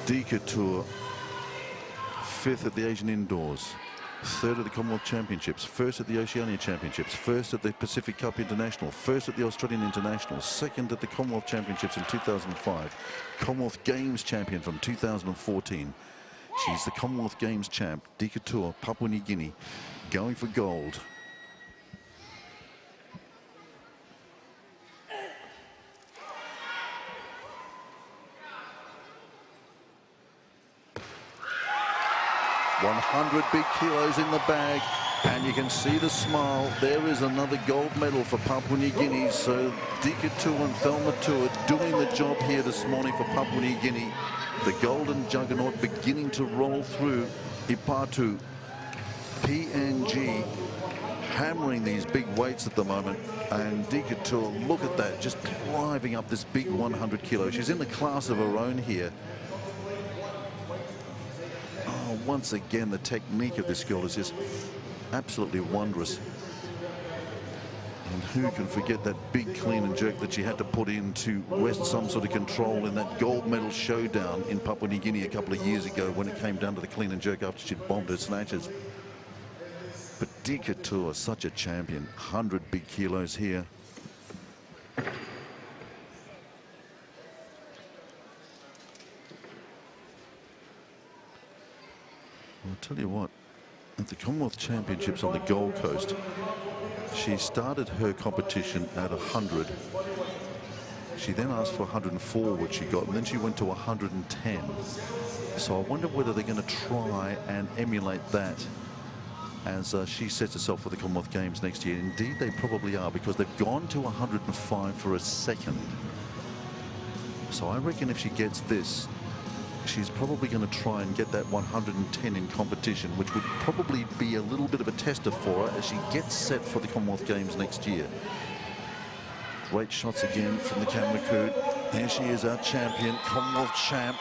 Dika Tour, 5th at the Asian Indoors, 3rd at the Commonwealth Championships, 1st at the Oceania Championships, 1st at the Pacific Cup International, 1st at the Australian International, 2nd at the Commonwealth Championships in 2005, Commonwealth Games champion from 2014. She's the Commonwealth Games champ, Dika Tour, Papua New Guinea, going for gold. $100 big kilos in the bag, and you can see the smile. There is another gold medal for Papua New Guinea. So Dika Tour and Thelma Tour doing the job here this morning for Papua New Guinea. The golden juggernaut beginning to roll through Ipatu. PNG hammering these big weights at the moment, and Dika Tour, look at that, just driving up this big 100 kilos. She's in the class of her own here. Once again, the technique of this girl is just absolutely wondrous. And who can forget that big clean and jerk that she had to put in to wrest some sort of control in that gold medal showdown in Papua New Guinea a couple of years ago, when it came down to the clean and jerk after she'd bombed her snatches. But Dika Tour, such a champion. 100 big kilos here. I'll tell you what, at the Commonwealth Championships on the Gold Coast, she started her competition at 100. She then asked for 104, which she got, and then she went to 110. So I wonder whether they're going to try and emulate that as she sets herself for the Commonwealth Games next year. Indeed, they probably are, because they've gone to 105 for a second. So I reckon if she gets this, she's probably going to try and get that 110 in competition, which would probably be a little bit of a tester for her as she gets set for the Commonwealth Games next year. Great shots again from the camera crew. Here she is, our champion, Commonwealth champ.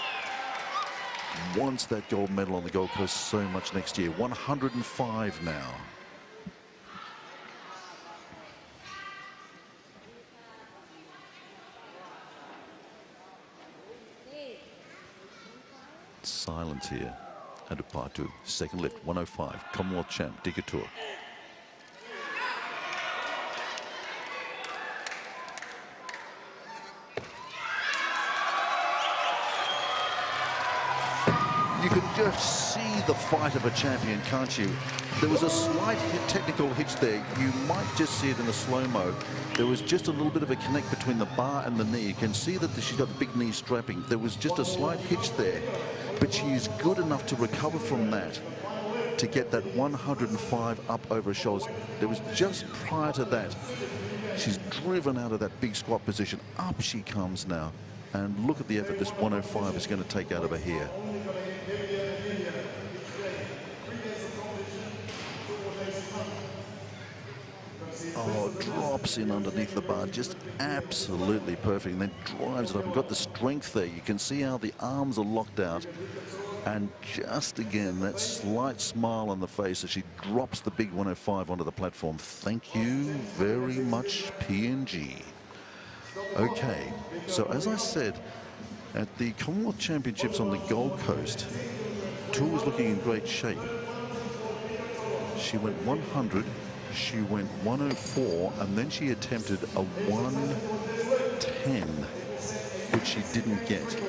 Wants that gold medal on the Gold Coast so much next year. 105 now. Silence here at Upatu. Second lift, 105. Commonwealth champ, Dikatur. You can just see the fight of a champion, can't you? There was a slight technical hitch there. You might just see it in the slow-mo. There was just a little bit of a connect between the bar and the knee. You can see that she's got the big knee strapping. There was just a slight hitch there, but she is good enough to recover from that to get that 105 up over her shoulders. There was just prior to that, she's driven out of that big squat position. Up she comes now. And look at the effort this 105 is going to take out of her here. Oh, drops in underneath the bar, just absolutely perfect, and then drives it up and got the strength there. You can see how the arms are locked out, and just again that slight smile on the face as she drops the big 105 onto the platform. Thank you very much, PNG. Okay, so as I said, at the Commonwealth Championships on the Gold Coast, Tour was looking in great shape. She went 100. She went 104, and then she attempted a 110, which she didn't get.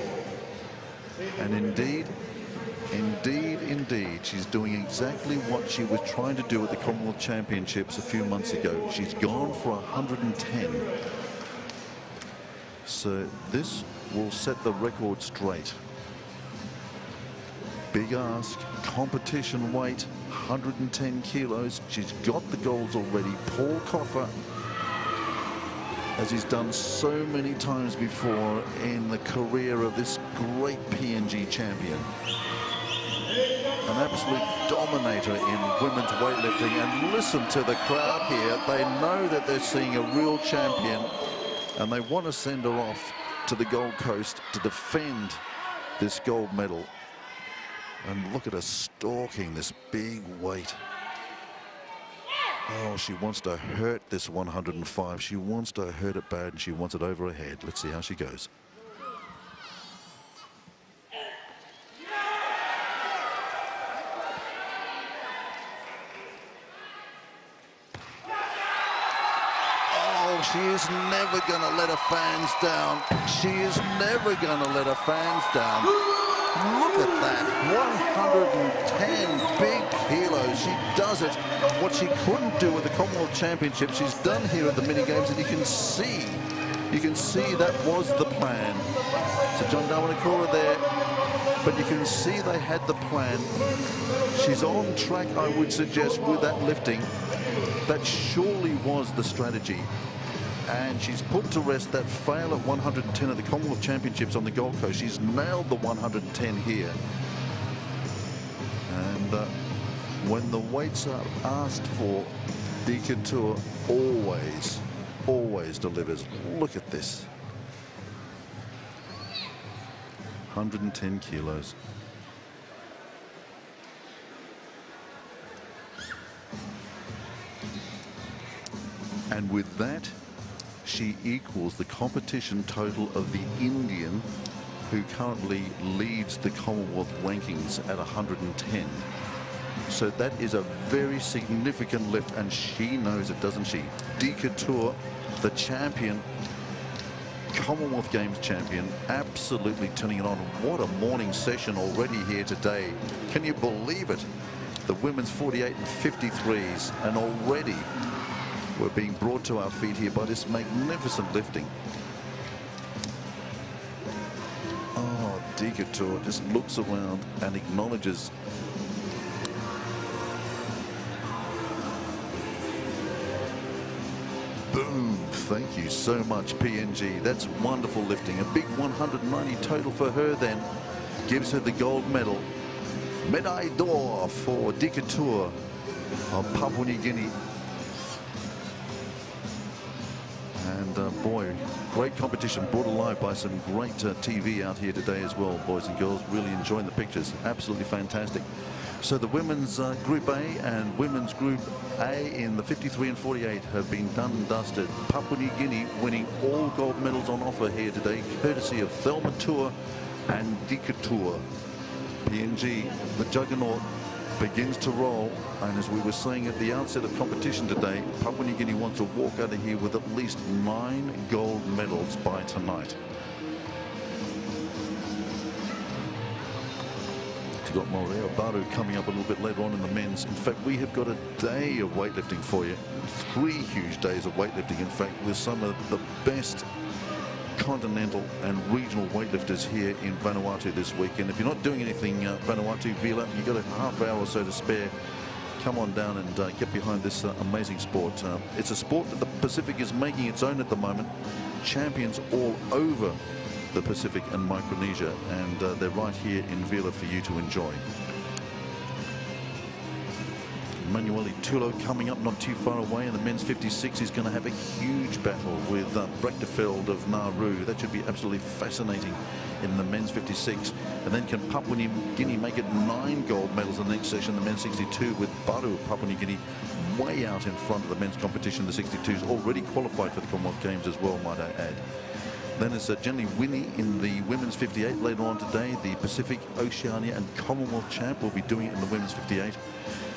And indeed, she's doing exactly what she was trying to do at the Commonwealth Championships a few months ago. She's gone for 110. So this will set the record straight. Big ask, competition weight, 110 kilos. She's got the golds already. Paul Coffer, as he's done so many times before in the career of this great PNG champion. An absolute dominator in women's weightlifting. And listen to the crowd here. They know that they're seeing a real champion, and they want to send her off to the Gold Coast to defend this gold medal. And look at her stalking this big weight. Oh, she wants to hurt this 105. She wants to hurt it bad, and she wants it over her head. Let's see how she goes. She is never going to let her fans down. She is never going to let her fans down. Look at that, 110 big kilos. She does it. What she couldn't do with the Commonwealth Championship, she's done here at the mini games, and you can see that was the plan. So John Darwin there, but you can see they had the plan. She's on track, I would suggest, with that lifting. That surely was the strategy. And she's put to rest that fail at 110 at the Commonwealth Championships on the Gold Coast. She's nailed the 110 here. And when the weights are asked for, Dikatur always delivers. Look at this. 110 kilos. And with that, she equals the competition total of the Indian, who currently leads the Commonwealth rankings at 110. So that is a very significant lift, and she knows it, doesn't she? Dikatur, the champion, Commonwealth Games champion, absolutely turning it on. What a morning session already here today. Can you believe it? The women's 48 and 53s, and already we're being brought to our feet here by this magnificent lifting. Dikatur just looks around and acknowledges boom. Thank you so much, PNG. That's wonderful lifting. A big 190 total for her then. Gives her the gold medal. Medaille d'or for Dikatur of Papua New Guinea. And boy, great competition brought alive by some great TV out here today as well, boys and girls. Really enjoying the pictures. Absolutely fantastic. So the women's Group A and women's Group A in the 53 and 48 have been done and dusted. Papua New Guinea winning all gold medals on offer here today, courtesy of Thelma Tour and Dikatur. PNG, the juggernaut, begins to roll, and as we were saying at the outset of competition today, Papua New Guinea wants to walk out of here with at least 9 gold medals by tonight. You've got Moreo Baru coming up a little bit later on in the men's. In fact, we have got a day of weightlifting for you. 3 huge days of weightlifting, in fact, with some of the best continental and regional weightlifters here in Vanuatu this weekend. If you're not doing anything, Vanuatu, Vila, you've got a half hour or so to spare. Come on down and get behind this amazing sport. It's a sport that the Pacific is making its own at the moment. Champions all over the Pacific and Micronesia, and they're right here in Vila for you to enjoy. Manueli Tulo coming up not too far away in the men's 56. He's going to have a huge battle with Brechtefeld of Nauru. That should be absolutely fascinating in the men's 56. And then can Papua New Guinea make it 9 gold medals in the next session, the men's 62, with Baru of Papua New Guinea way out in front of the men's competition. The 62s already qualified for the Commonwealth Games as well, might I add. Then it's Jenny Winnie in the women's 58 later on today. The Pacific, Oceania and Commonwealth champ will be doing it in the women's 58.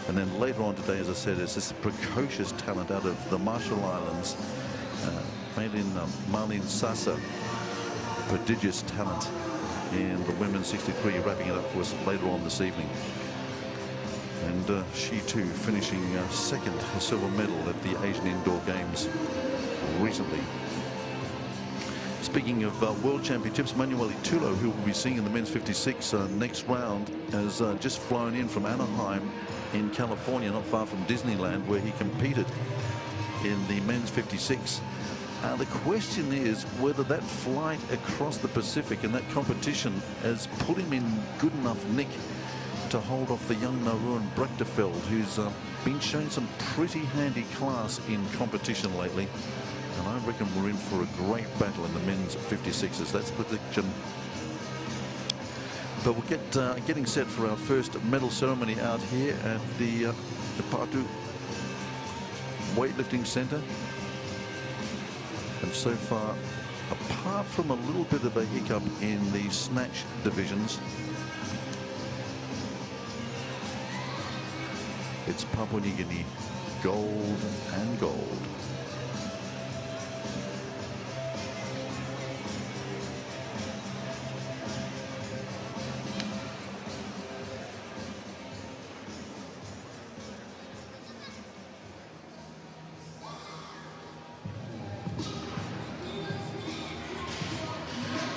And then later on today, as I said, is this precocious talent out of the Marshall Islands, made in Marlene Sasa. Prodigious talent in the women's 63, wrapping it up for us later on this evening. And she too finishing second, a silver medal at the Asian Indoor Games recently. Speaking of World Championships, Manueli Tulo, who we'll be seeing in the men's 56 next round, has just flown in from Anaheim in California, not far from Disneyland, where he competed in the men's 56. The question is whether that flight across the Pacific and that competition has put him in good enough nick to hold off the young Nauruan Brechtefeld, who's been showing some pretty handy class in competition lately. And I reckon we're in for a great battle in the men's 56s. That's the prediction. But we'll get getting set for our first medal ceremony out here at the Patu Weightlifting Centre. And so far, apart from a little bit of a hiccup in the snatch divisions, it's Papua New Guinea, gold and gold.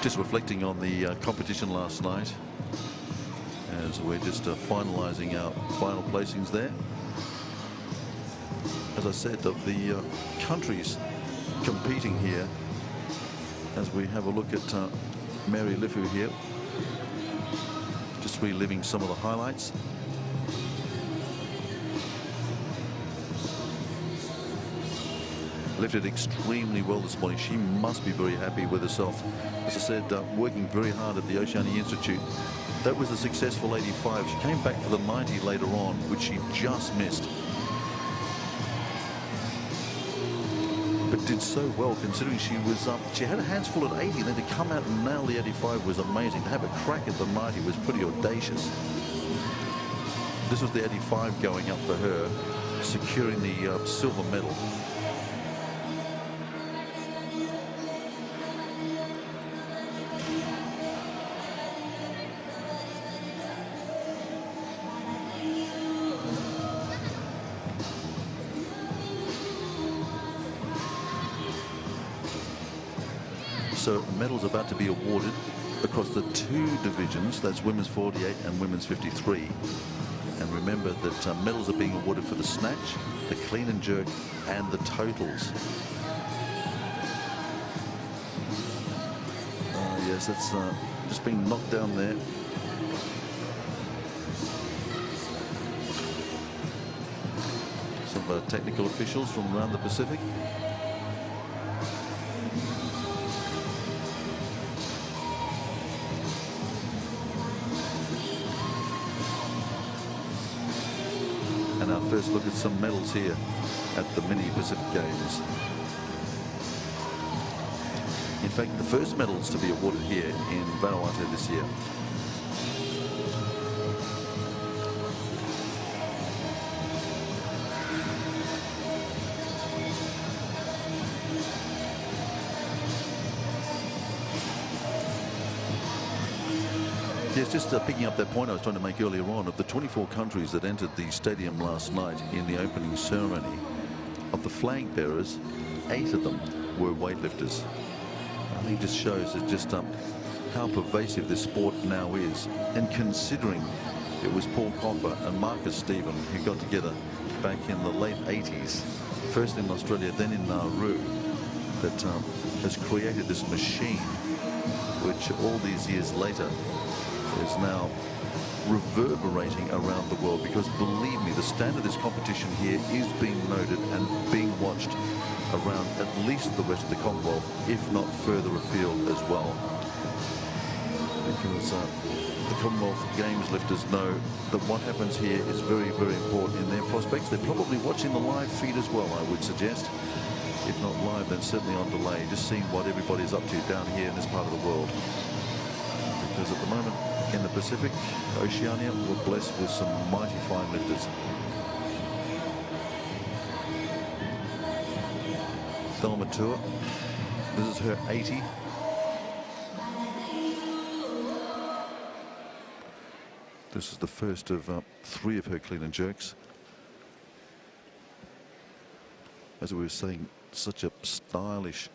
Just reflecting on the competition last night as we're just finalising our final placings there. As I said, of the countries competing here, as we have a look at Mary Lifu here, just reliving some of the highlights. Lifted extremely well this morning. She must be very happy with herself. As I said, working very hard at the Oceania Institute. That was a successful 85. She came back for the 90 later on, which she just missed. But did so well considering she was she had her hands full at 80, and then to come out and nail the 85 was amazing. To have a crack at the 90 was pretty audacious. This was the 85 going up for her, securing the silver medal. So medals about to be awarded. across the two divisions. That's women's 48 and women's 53. And remember that medals are being awarded for the snatch, the clean and jerk, and the totals. Yes, that's just being knocked down there. Some technical officials from around the Pacific. And our first look at some medals here at the Mini Pacific Games. In fact, the first medals to be awarded here in Vanuatu this year. Yes, just picking up that point I was trying to make earlier on, of the 24 countries that entered the stadium last night in the opening ceremony, of the flag bearers, 8 of them were weightlifters. I think this shows that just how pervasive this sport now is. And considering it was Paul Copper and Marcus Stephen who got together back in the late 80s, first in Australia, then in Nauru, that has created this machine, which all these years later is now reverberating around the world, because believe me, the standard of this competition here is being noted and being watched around at least the rest of the Commonwealth, if not further afield as well. Because the Commonwealth Games lifters know that what happens here is very, very important in their prospects. They're probably watching the live feed as well, I would suggest. If not live, then certainly on delay, just seeing what everybody's up to down here in this part of the world. Because at the moment, in the Pacific, Oceania, we're blessed with some mighty fine lifters. Thelma Tour, this is her 80. This is the first of 3 of her clean and jerks. As we were saying, such a stylish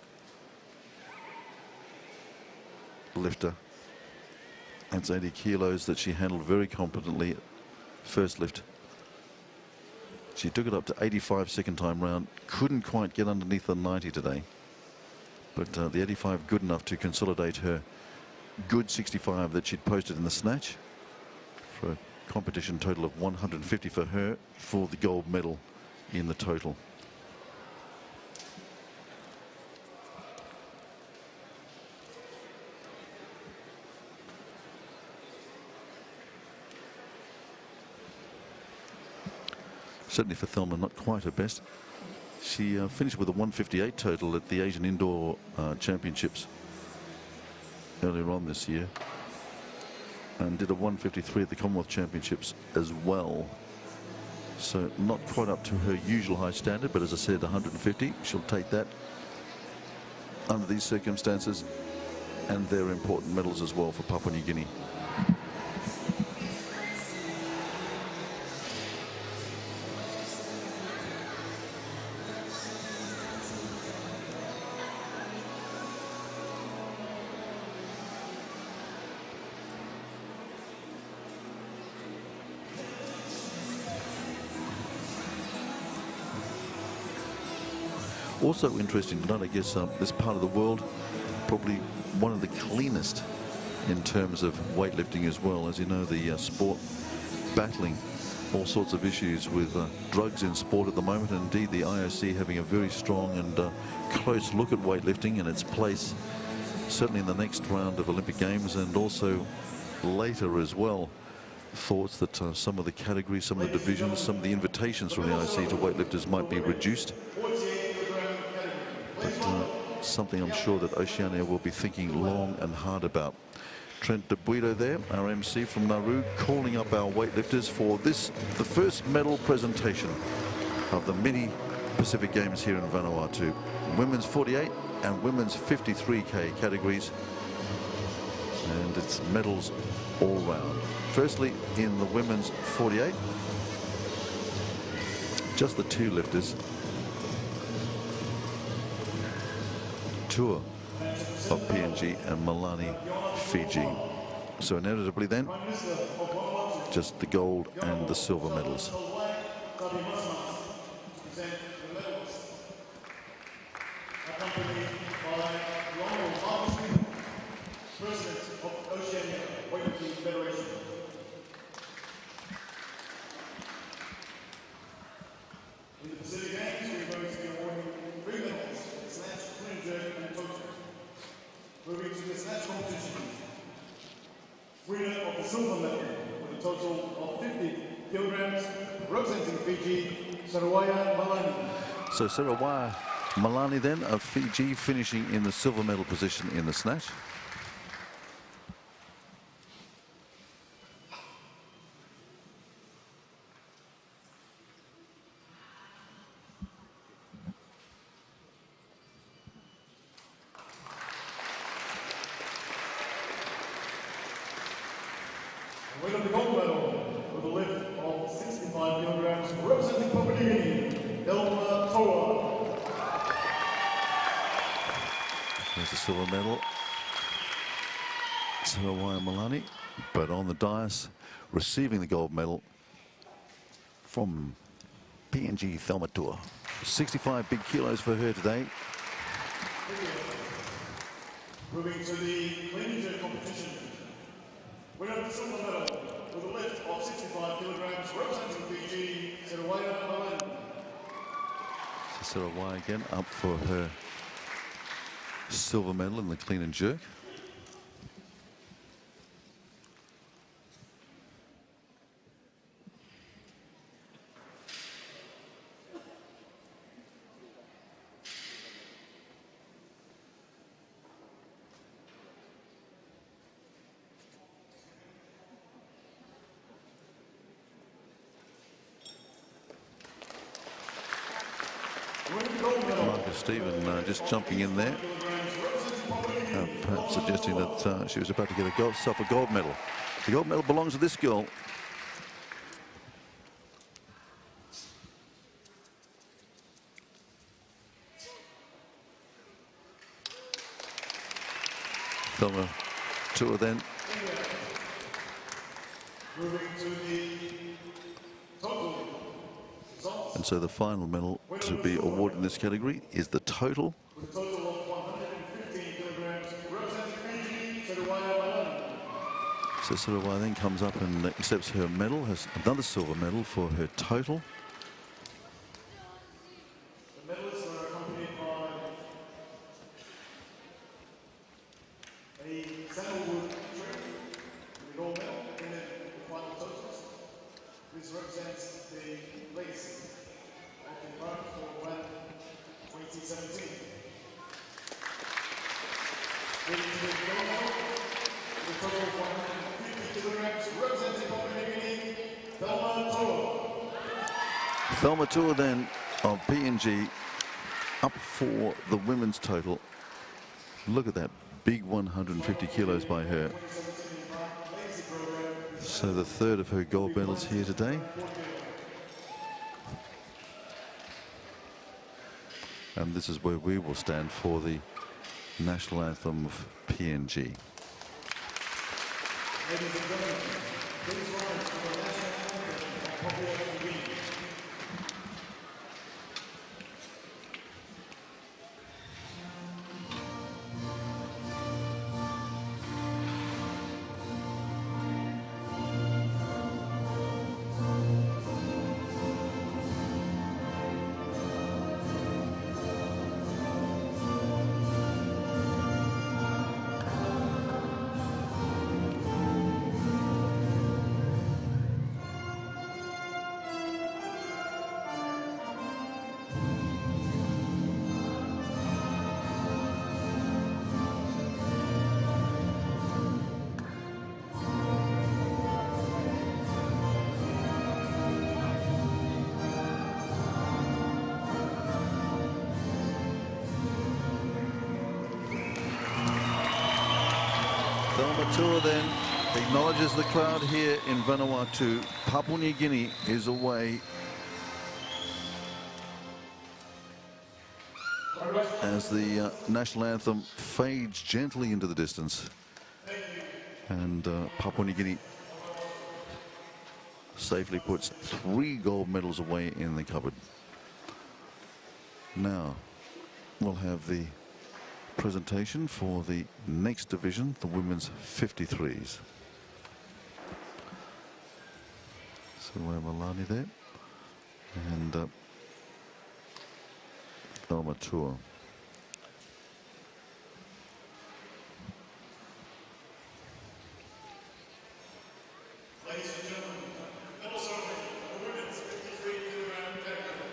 lifter. That's 80 kilos that she handled very competently first lift. She took it up to 85 second time round. Couldn't quite get underneath the 90 today. But the 85 good enough to consolidate her good 65 that she'd posted in the snatch, for a competition total of 150 for her for the gold medal in the total. Certainly for Thelma, not quite her best. She finished with a 158 total at the Asian Indoor Championships earlier on this year, and did a 153 at the Commonwealth Championships as well. So not quite up to her usual high standard, but as I said, 150. She'll take that under these circumstances, and they're important medals as well for Papua New Guinea. Also interesting to note, I guess, this part of the world, probably one of the cleanest in terms of weightlifting as well. As you know, the sport battling all sorts of issues with drugs in sport at the moment, and indeed the IOC having a very strong and close look at weightlifting and its place, certainly in the next round of Olympic Games and also later as well. Thoughts that some of the categories, some of the divisions, some of the invitations from the IOC to weightlifters might be reduced. But something I'm sure that Oceania will be thinking long and hard about. Trent De Buito there, our MC from Nauru, calling up our weightlifters for this, the first medal presentation of the Mini Pacific Games here in Vanuatu. Women's 48 and women's 53K categories. And it's medals all round. Firstly, in the women's 48, just the 2 lifters. Tour of PNG and Malani, Fiji. So inevitably then, just the gold and the silver medals. President of Oceania Weightlifting Federation. In the Pacific Games, we're going to be awarding 3 medals: snatch, clean jerk, and total. Moving to the snatch competition. Winner of the silver medal with a total of 50 kilograms, representing Fiji, Sarawaya Malani. So Sarawaya Malani then of Fiji finishing in the silver medal position in the snatch. Winner of the gold medal with a lift of 65 kilograms, representing Papua New Guinea, Delma Toa. There's the silver medal. Sarawaya Malani, but on the dais, receiving the gold medal from PNG Thelmatua. 65 big kilos for her today. Moving to the clean and jerk competition. Winner of the silver medal with a lift of 65 kilograms, representing Fiji, Sarawaya Malani. So Sarawaya again up for her silver medal in the clean and jerk. Marcus Stephen just jumping in there, perhaps suggesting that she was about to get herself a gold medal. The gold medal belongs to this girl. Thelmatua then. Moving to the total. And so the final medal to be awarded in this category is the total. With a total of 115 kilograms, representing Fiji, Sarawaya Malani. So Sarawaya then comes up and accepts her medal, has another silver medal for her total. The medals are accompanied by a sandalwood trim with a gold medal and then the final totals. This represents the legacy of the run for Van 2017. Moving to the gold medal with a total of 150 kilograms, representing Papua New Guinea, Delma Toa. Thelmatua then of PNG up for the women's total. Look at that big 150 kilos by her. So the third of her gold medals here today. And this is where we will stand for the national anthem of PNG. Ladies and gentlemen, please rise for the national anthem of Papua New Guinea. Thelmatua then acknowledges the crowd here in Vanuatu. Papua New Guinea is away. as the national anthem fades gently into the distance. And Papua New Guinea safely puts 3 gold medals away in the cupboard. Now we'll have the presentation for the next division, the women's 53s. So we have Alani there and Thelma Tour. Ladies and gentlemen, medal ceremony for the women's 53-kilogram category.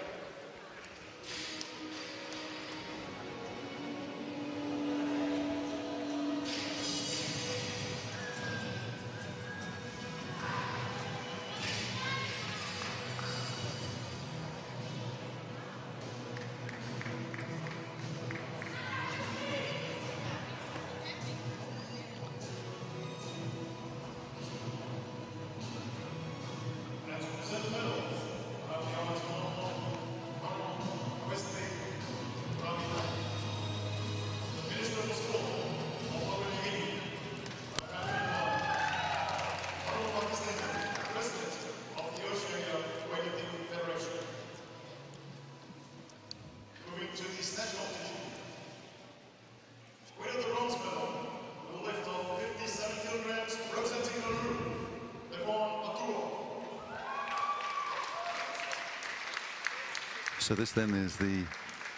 So this then is the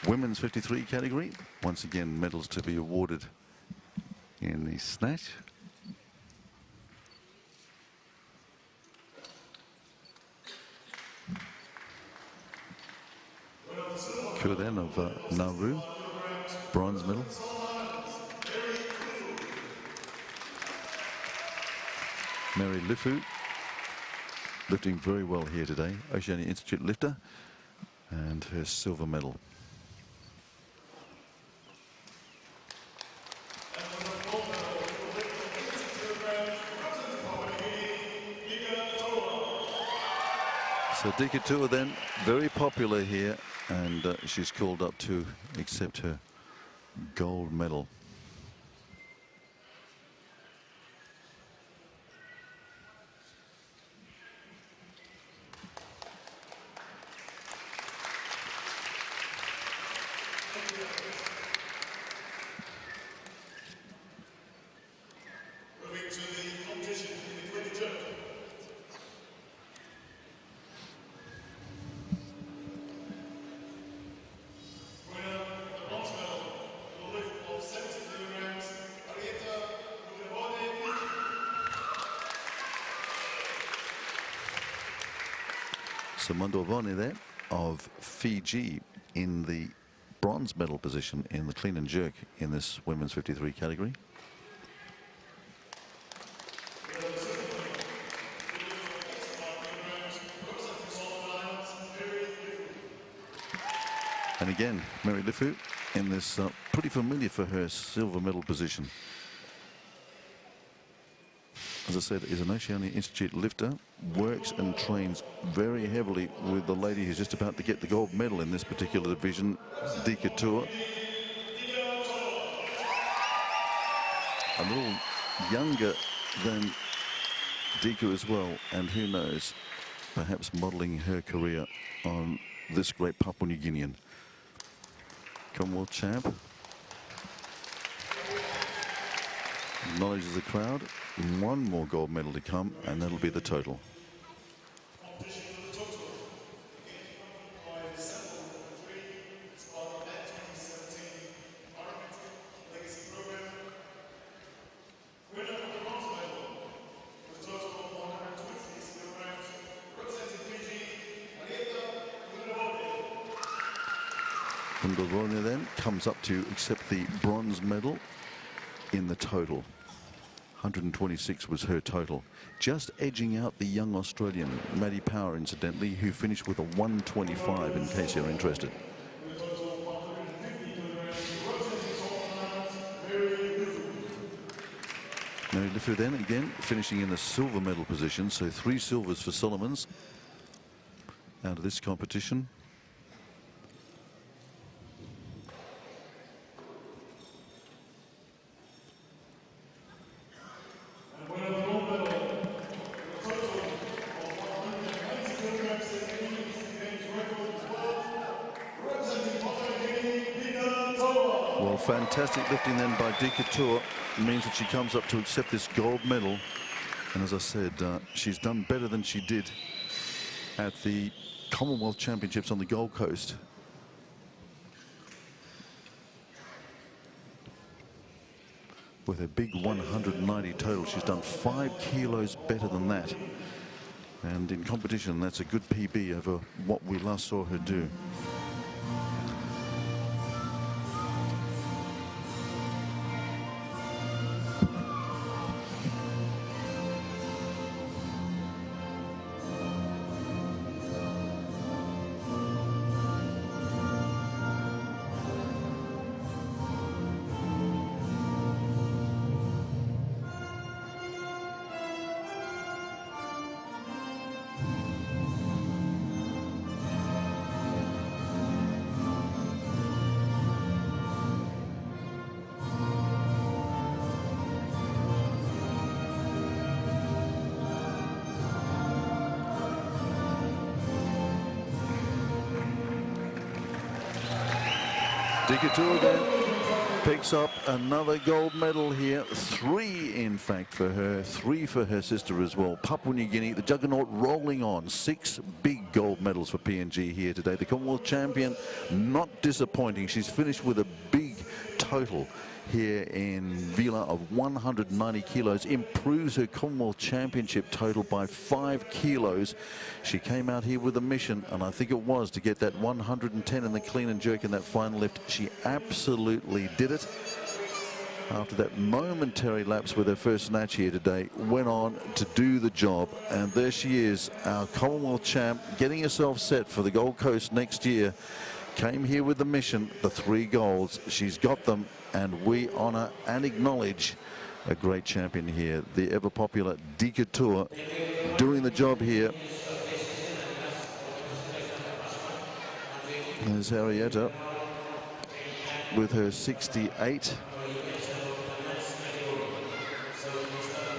women's 53 category. Once again, medals to be awarded in the snatch. Kur then of Nauru, bronze medal. Mary Lifu lifting very well here today. Oceania Institute lifter. And her silver medal. So Dika Tua then very popular here, and she's called up to accept her gold medal. Moving to the competition in the 20 judge. Winner of the bronze medal, the lift of 70 kilograms, Arieta Mudevode. So Mondovone there of Fiji in the bronze medal position in the clean and jerk in this women's 53 category. And again, Mary Lifu in this pretty familiar for her silver medal position. As I said, is an Oceania Institute lifter, works and trains very heavily with the lady who's just about to get the gold medal in this particular division, Dika Tua. A little younger than Dika as well, and who knows, perhaps modelling her career on this great Papua New Guinean. Commonwealth champ. Acknowledges the crowd. One more gold medal to come, and that'll be the total. Ndovone then comes up to accept the bronze medal in the total. 126 was her total. Just edging out the young Australian, Maddie Power, incidentally, who finished with a 125, in case you're interested. Mary Lifu then again finishing in the silver medal position, so 3 silvers for Solomons out of this competition. Well, fantastic lifting then by Dikatur means that she comes up to accept this gold medal. And as I said, she's done better than she did at the Commonwealth Championships on the Gold Coast. With a big 190 total, she's done 5 kilos better than that. And in competition, that's a good PB over what we last saw her do. Dikatur then picks up another gold medal here. 3, in fact, for her. 3 for her sister as well. Papua New Guinea, the juggernaut, rolling on. 6 big gold medals for PNG here today. The Commonwealth champion, not disappointing. She's finished with a big total here in Vila of 190 kilos, improves her Commonwealth Championship total by 5 kilos. She came out here with a mission, and I think it was to get that 110 in the clean and jerk in that final lift. She absolutely did it. After that momentary lapse with her first snatch here today, went on to do the job. And there she is, our Commonwealth champ, getting herself set for the Gold Coast next year. Came here with the mission, the 3 golds. She's got them, and we honour and acknowledge a great champion here, the ever-popular Dikatur, doing the job here. There's Arietta with her 68.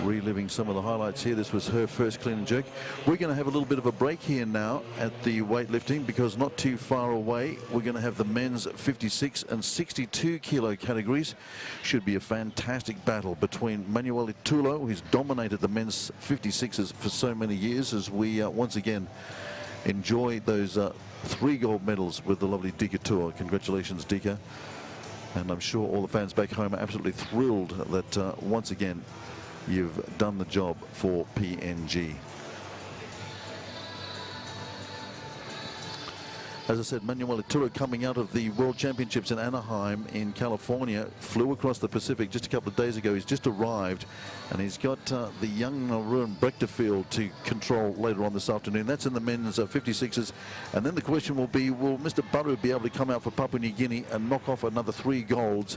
Reliving some of the highlights here. This was her first clean and jerk. We're going to have a little bit of a break here now at the weightlifting, because not too far away we're going to have the men's 56 and 62 kilo categories. Should be a fantastic battle between Manuel Itulo, who's dominated the men's 56s for so many years, as we once again enjoy those 3 gold medals with the lovely Dikatur. Congratulations, Dika. And I'm sure all the fans back home are absolutely thrilled that once again you've done the job for PNG. As I said, Manuel Itulo, coming out of the World Championships in Anaheim in California, flew across the Pacific just a couple of days ago. He's just arrived, and he's got the young Ruan Brechterfield to control later on this afternoon. That's in the men's 56s. And then the question will be, will Mr. Baru be able to come out for Papua New Guinea and knock off another 3 golds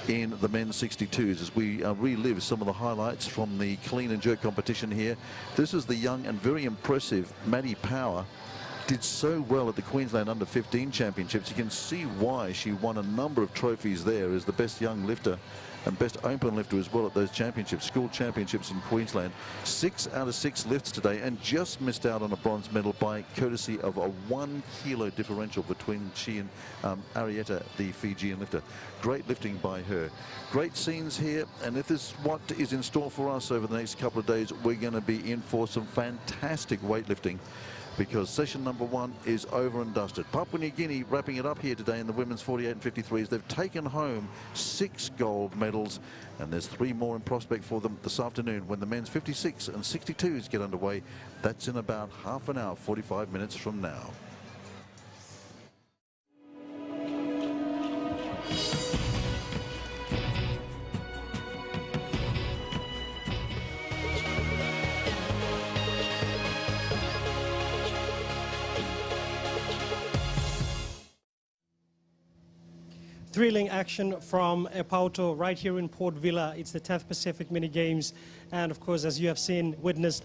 in the men's 62s, as we relive some of the highlights from the clean and jerk competition here. This is the young and very impressive Maddie Power. Did so well at the Queensland Under-15 Championships. You can see why she won a number of trophies there as the best young lifter and best open lifter as well at those championships, school championships in Queensland. 6 out of 6 lifts today, and just missed out on a bronze medal by courtesy of a 1 kilo differential between she and Arietta, the Fijian lifter. Great lifting by her. Great scenes here, and if this is what is in store for us over the next couple of days, we're going to be in for some fantastic weightlifting, because session number 1 is over and dusted. Papua New Guinea wrapping it up here today in the women's 48 and 53s. They've taken home 6 gold medals, and there's 3 more in prospect for them this afternoon when the men's 56 and 62s get underway. That's in about half an hour, 45 minutes from now. Thrilling action from Epauto right here in Port Vila. It's the 10th Pacific Mini Games, and of course, as you have seen, witnessed,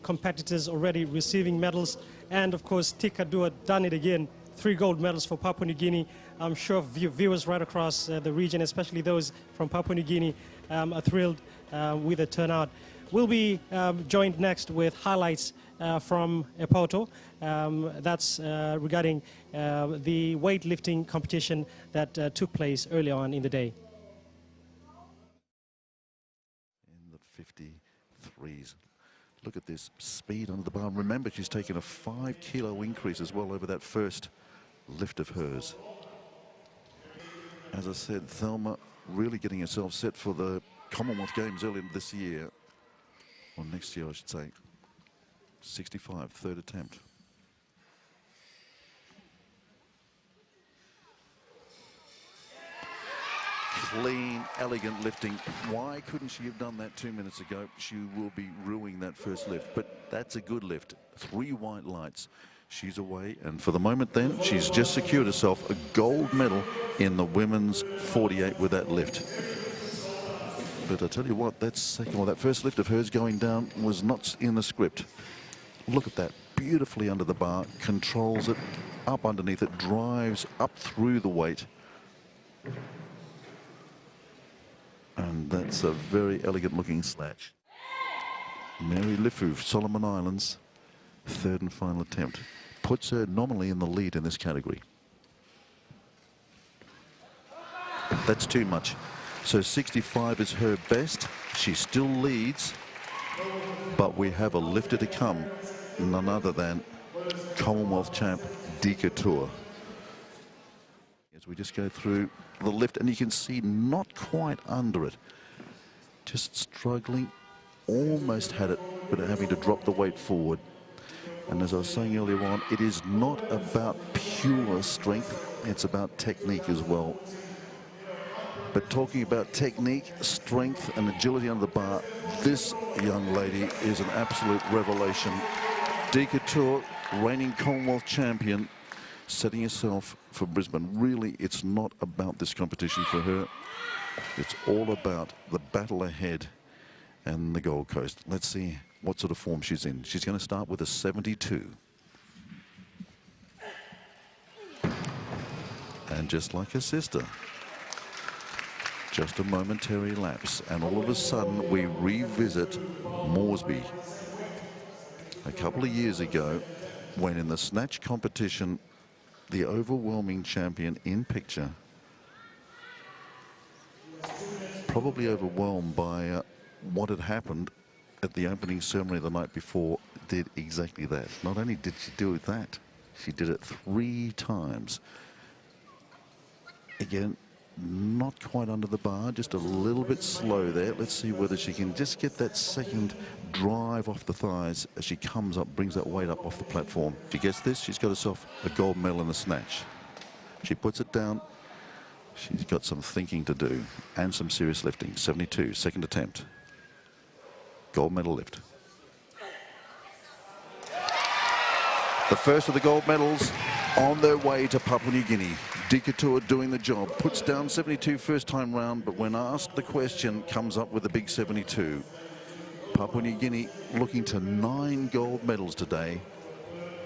competitors already receiving medals, and of course Dikatur done it again. 3 gold medals for Papua New Guinea. I'm sure viewers right across the region, especially those from Papua New Guinea, are thrilled with the turnout. We'll be joined next with highlights from Epoto. That's regarding the weightlifting competition that took place early on in the day. In the 53s. Look at this speed under the bar. Remember, she's taken a 5-kilo increase as well over that first lift of hers. As I said, Thelma really getting herself set for the Commonwealth Games early this year, or next year I should say. 65, third attempt. Clean, elegant lifting. Why couldn't she have done that 2 minutes ago? She will be ruining that first lift, but that's a good lift. 3 white lights. She's away, and for the moment then, she's just secured herself a gold medal in the women's 48 with that lift. But I tell you what, that second, or that first lift of hers going down was not in the script. Look at that, beautifully under the bar, controls it, up underneath it, drives up through the weight. And that's a very elegant looking snatch. Mary Lifu, Solomon Islands, third and final attempt. Puts her nominally in the lead in this category. That's too much. So 65 is her best. She still leads, but we have a lifter to come, none other than Commonwealth champ Dika Tour. As we just go through the lift, and you can see not quite under it, just struggling, almost had it, but having to drop the weight forward. And as I was saying earlier on, it is not about pure strength, it's about technique as well. But talking about technique, strength and agility under the bar, this young lady is an absolute revelation. Dika Tour, reigning Commonwealth champion, setting herself for Brisbane. Really, it's not about this competition for her. It's all about the battle ahead and the Gold Coast. Let's see what sort of form she's in. She's going to start with a 72. And just like her sister, just a momentary lapse, and all of a sudden we revisit Moresby. A couple of years ago, when in the snatch competition, the overwhelming champion in picture, probably overwhelmed by what had happened at the opening ceremony the night before, did exactly that. Not only did she do that, she did it 3 times. Again, not quite under the bar, just a little bit slow there. Let's see whether she can just get that second drive off the thighs as she comes up, brings that weight up off the platform. If she gets this, she's got herself a gold medal in the snatch. She puts it down. She's got some thinking to do and some serious lifting. 72, second attempt. Gold medal lift. The first of the gold medals on their way to Papua New Guinea. Dika Tour doing the job, puts down 72 first time round, but when asked the question, comes up with a big 72. Papua New Guinea looking to 9 gold medals today,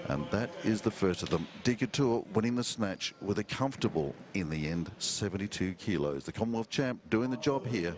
and that is the first of them. Dika Tour winning the snatch with a comfortable, in the end, 72 kilos. The Commonwealth champ doing the job here.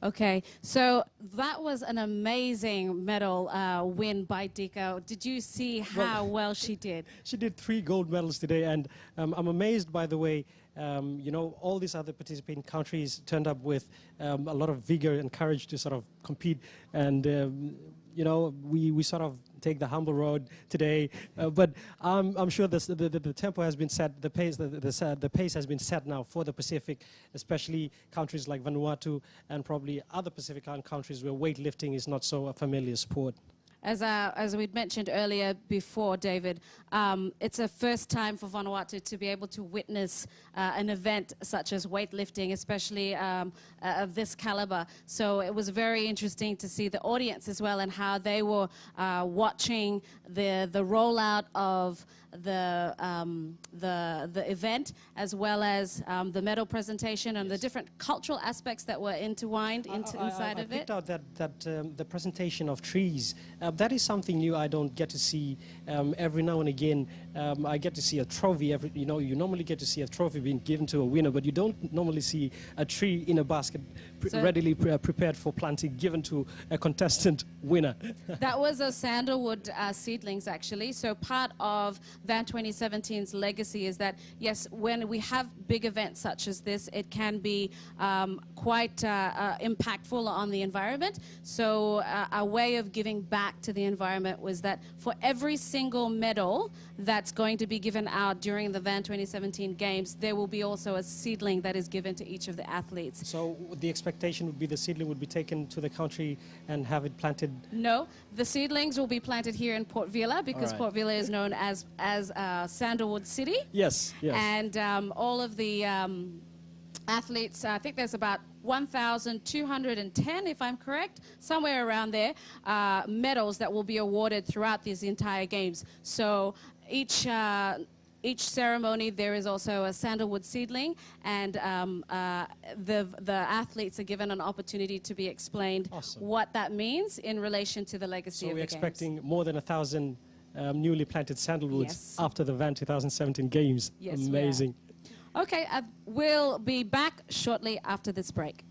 Okay, so that was an amazing medal win by Dika. Did you see how well she did? She did 3 gold medals today, and I'm amazed by the way, you know, all these other participating countries turned up with a lot of vigor and courage to sort of compete, and you know, we sort of take the humble road today, but I'm sure the tempo has been set, the pace has been set now for the Pacific, especially countries like Vanuatu and probably other Pacific Island countries where weightlifting is not so a familiar sport. As we'd mentioned earlier before, David, it's a first time for Vanuatu to be able to witness an event such as weightlifting, especially of this caliber. So it was very interesting to see the audience as well and how they were watching the rollout of the event, as well as the medal presentation and the different cultural aspects that were intertwined inside of it. I picked out that the presentation of trees. That is something new I don't get to see every now and again. I get to see a trophy. You normally get to see a trophy being given to a winner, but you don't normally see a tree in a basket readily prepared for planting, given to a contestant winner. That was a sandalwood seedlings, actually. So part of Van2017's legacy is that, yes, when we have big events such as this, it can be quite impactful on the environment. So a way of giving back to the environment was that for every single medal that's going to be given out during the Van2017 Games, there will be also a seedling that is given to each of the athletes. So the expectation would be the seedling would be taken to the country and have it planted? No, the seedlings will be planted here in Port Vila, because Port Vila is known as Sandalwood City. Yes, yes. And all of the athletes, I think there's about 1,210, if I'm correct, somewhere around there, medals that will be awarded throughout these entire games. So each ceremony there is also a sandalwood seedling, and the athletes are given an opportunity to be explained what that means in relation to the legacy of the games. So we're expecting more than 1,000 newly planted sandalwoods after the Van 2017 Games. Yes, amazing. Okay, we'll be back shortly after this break.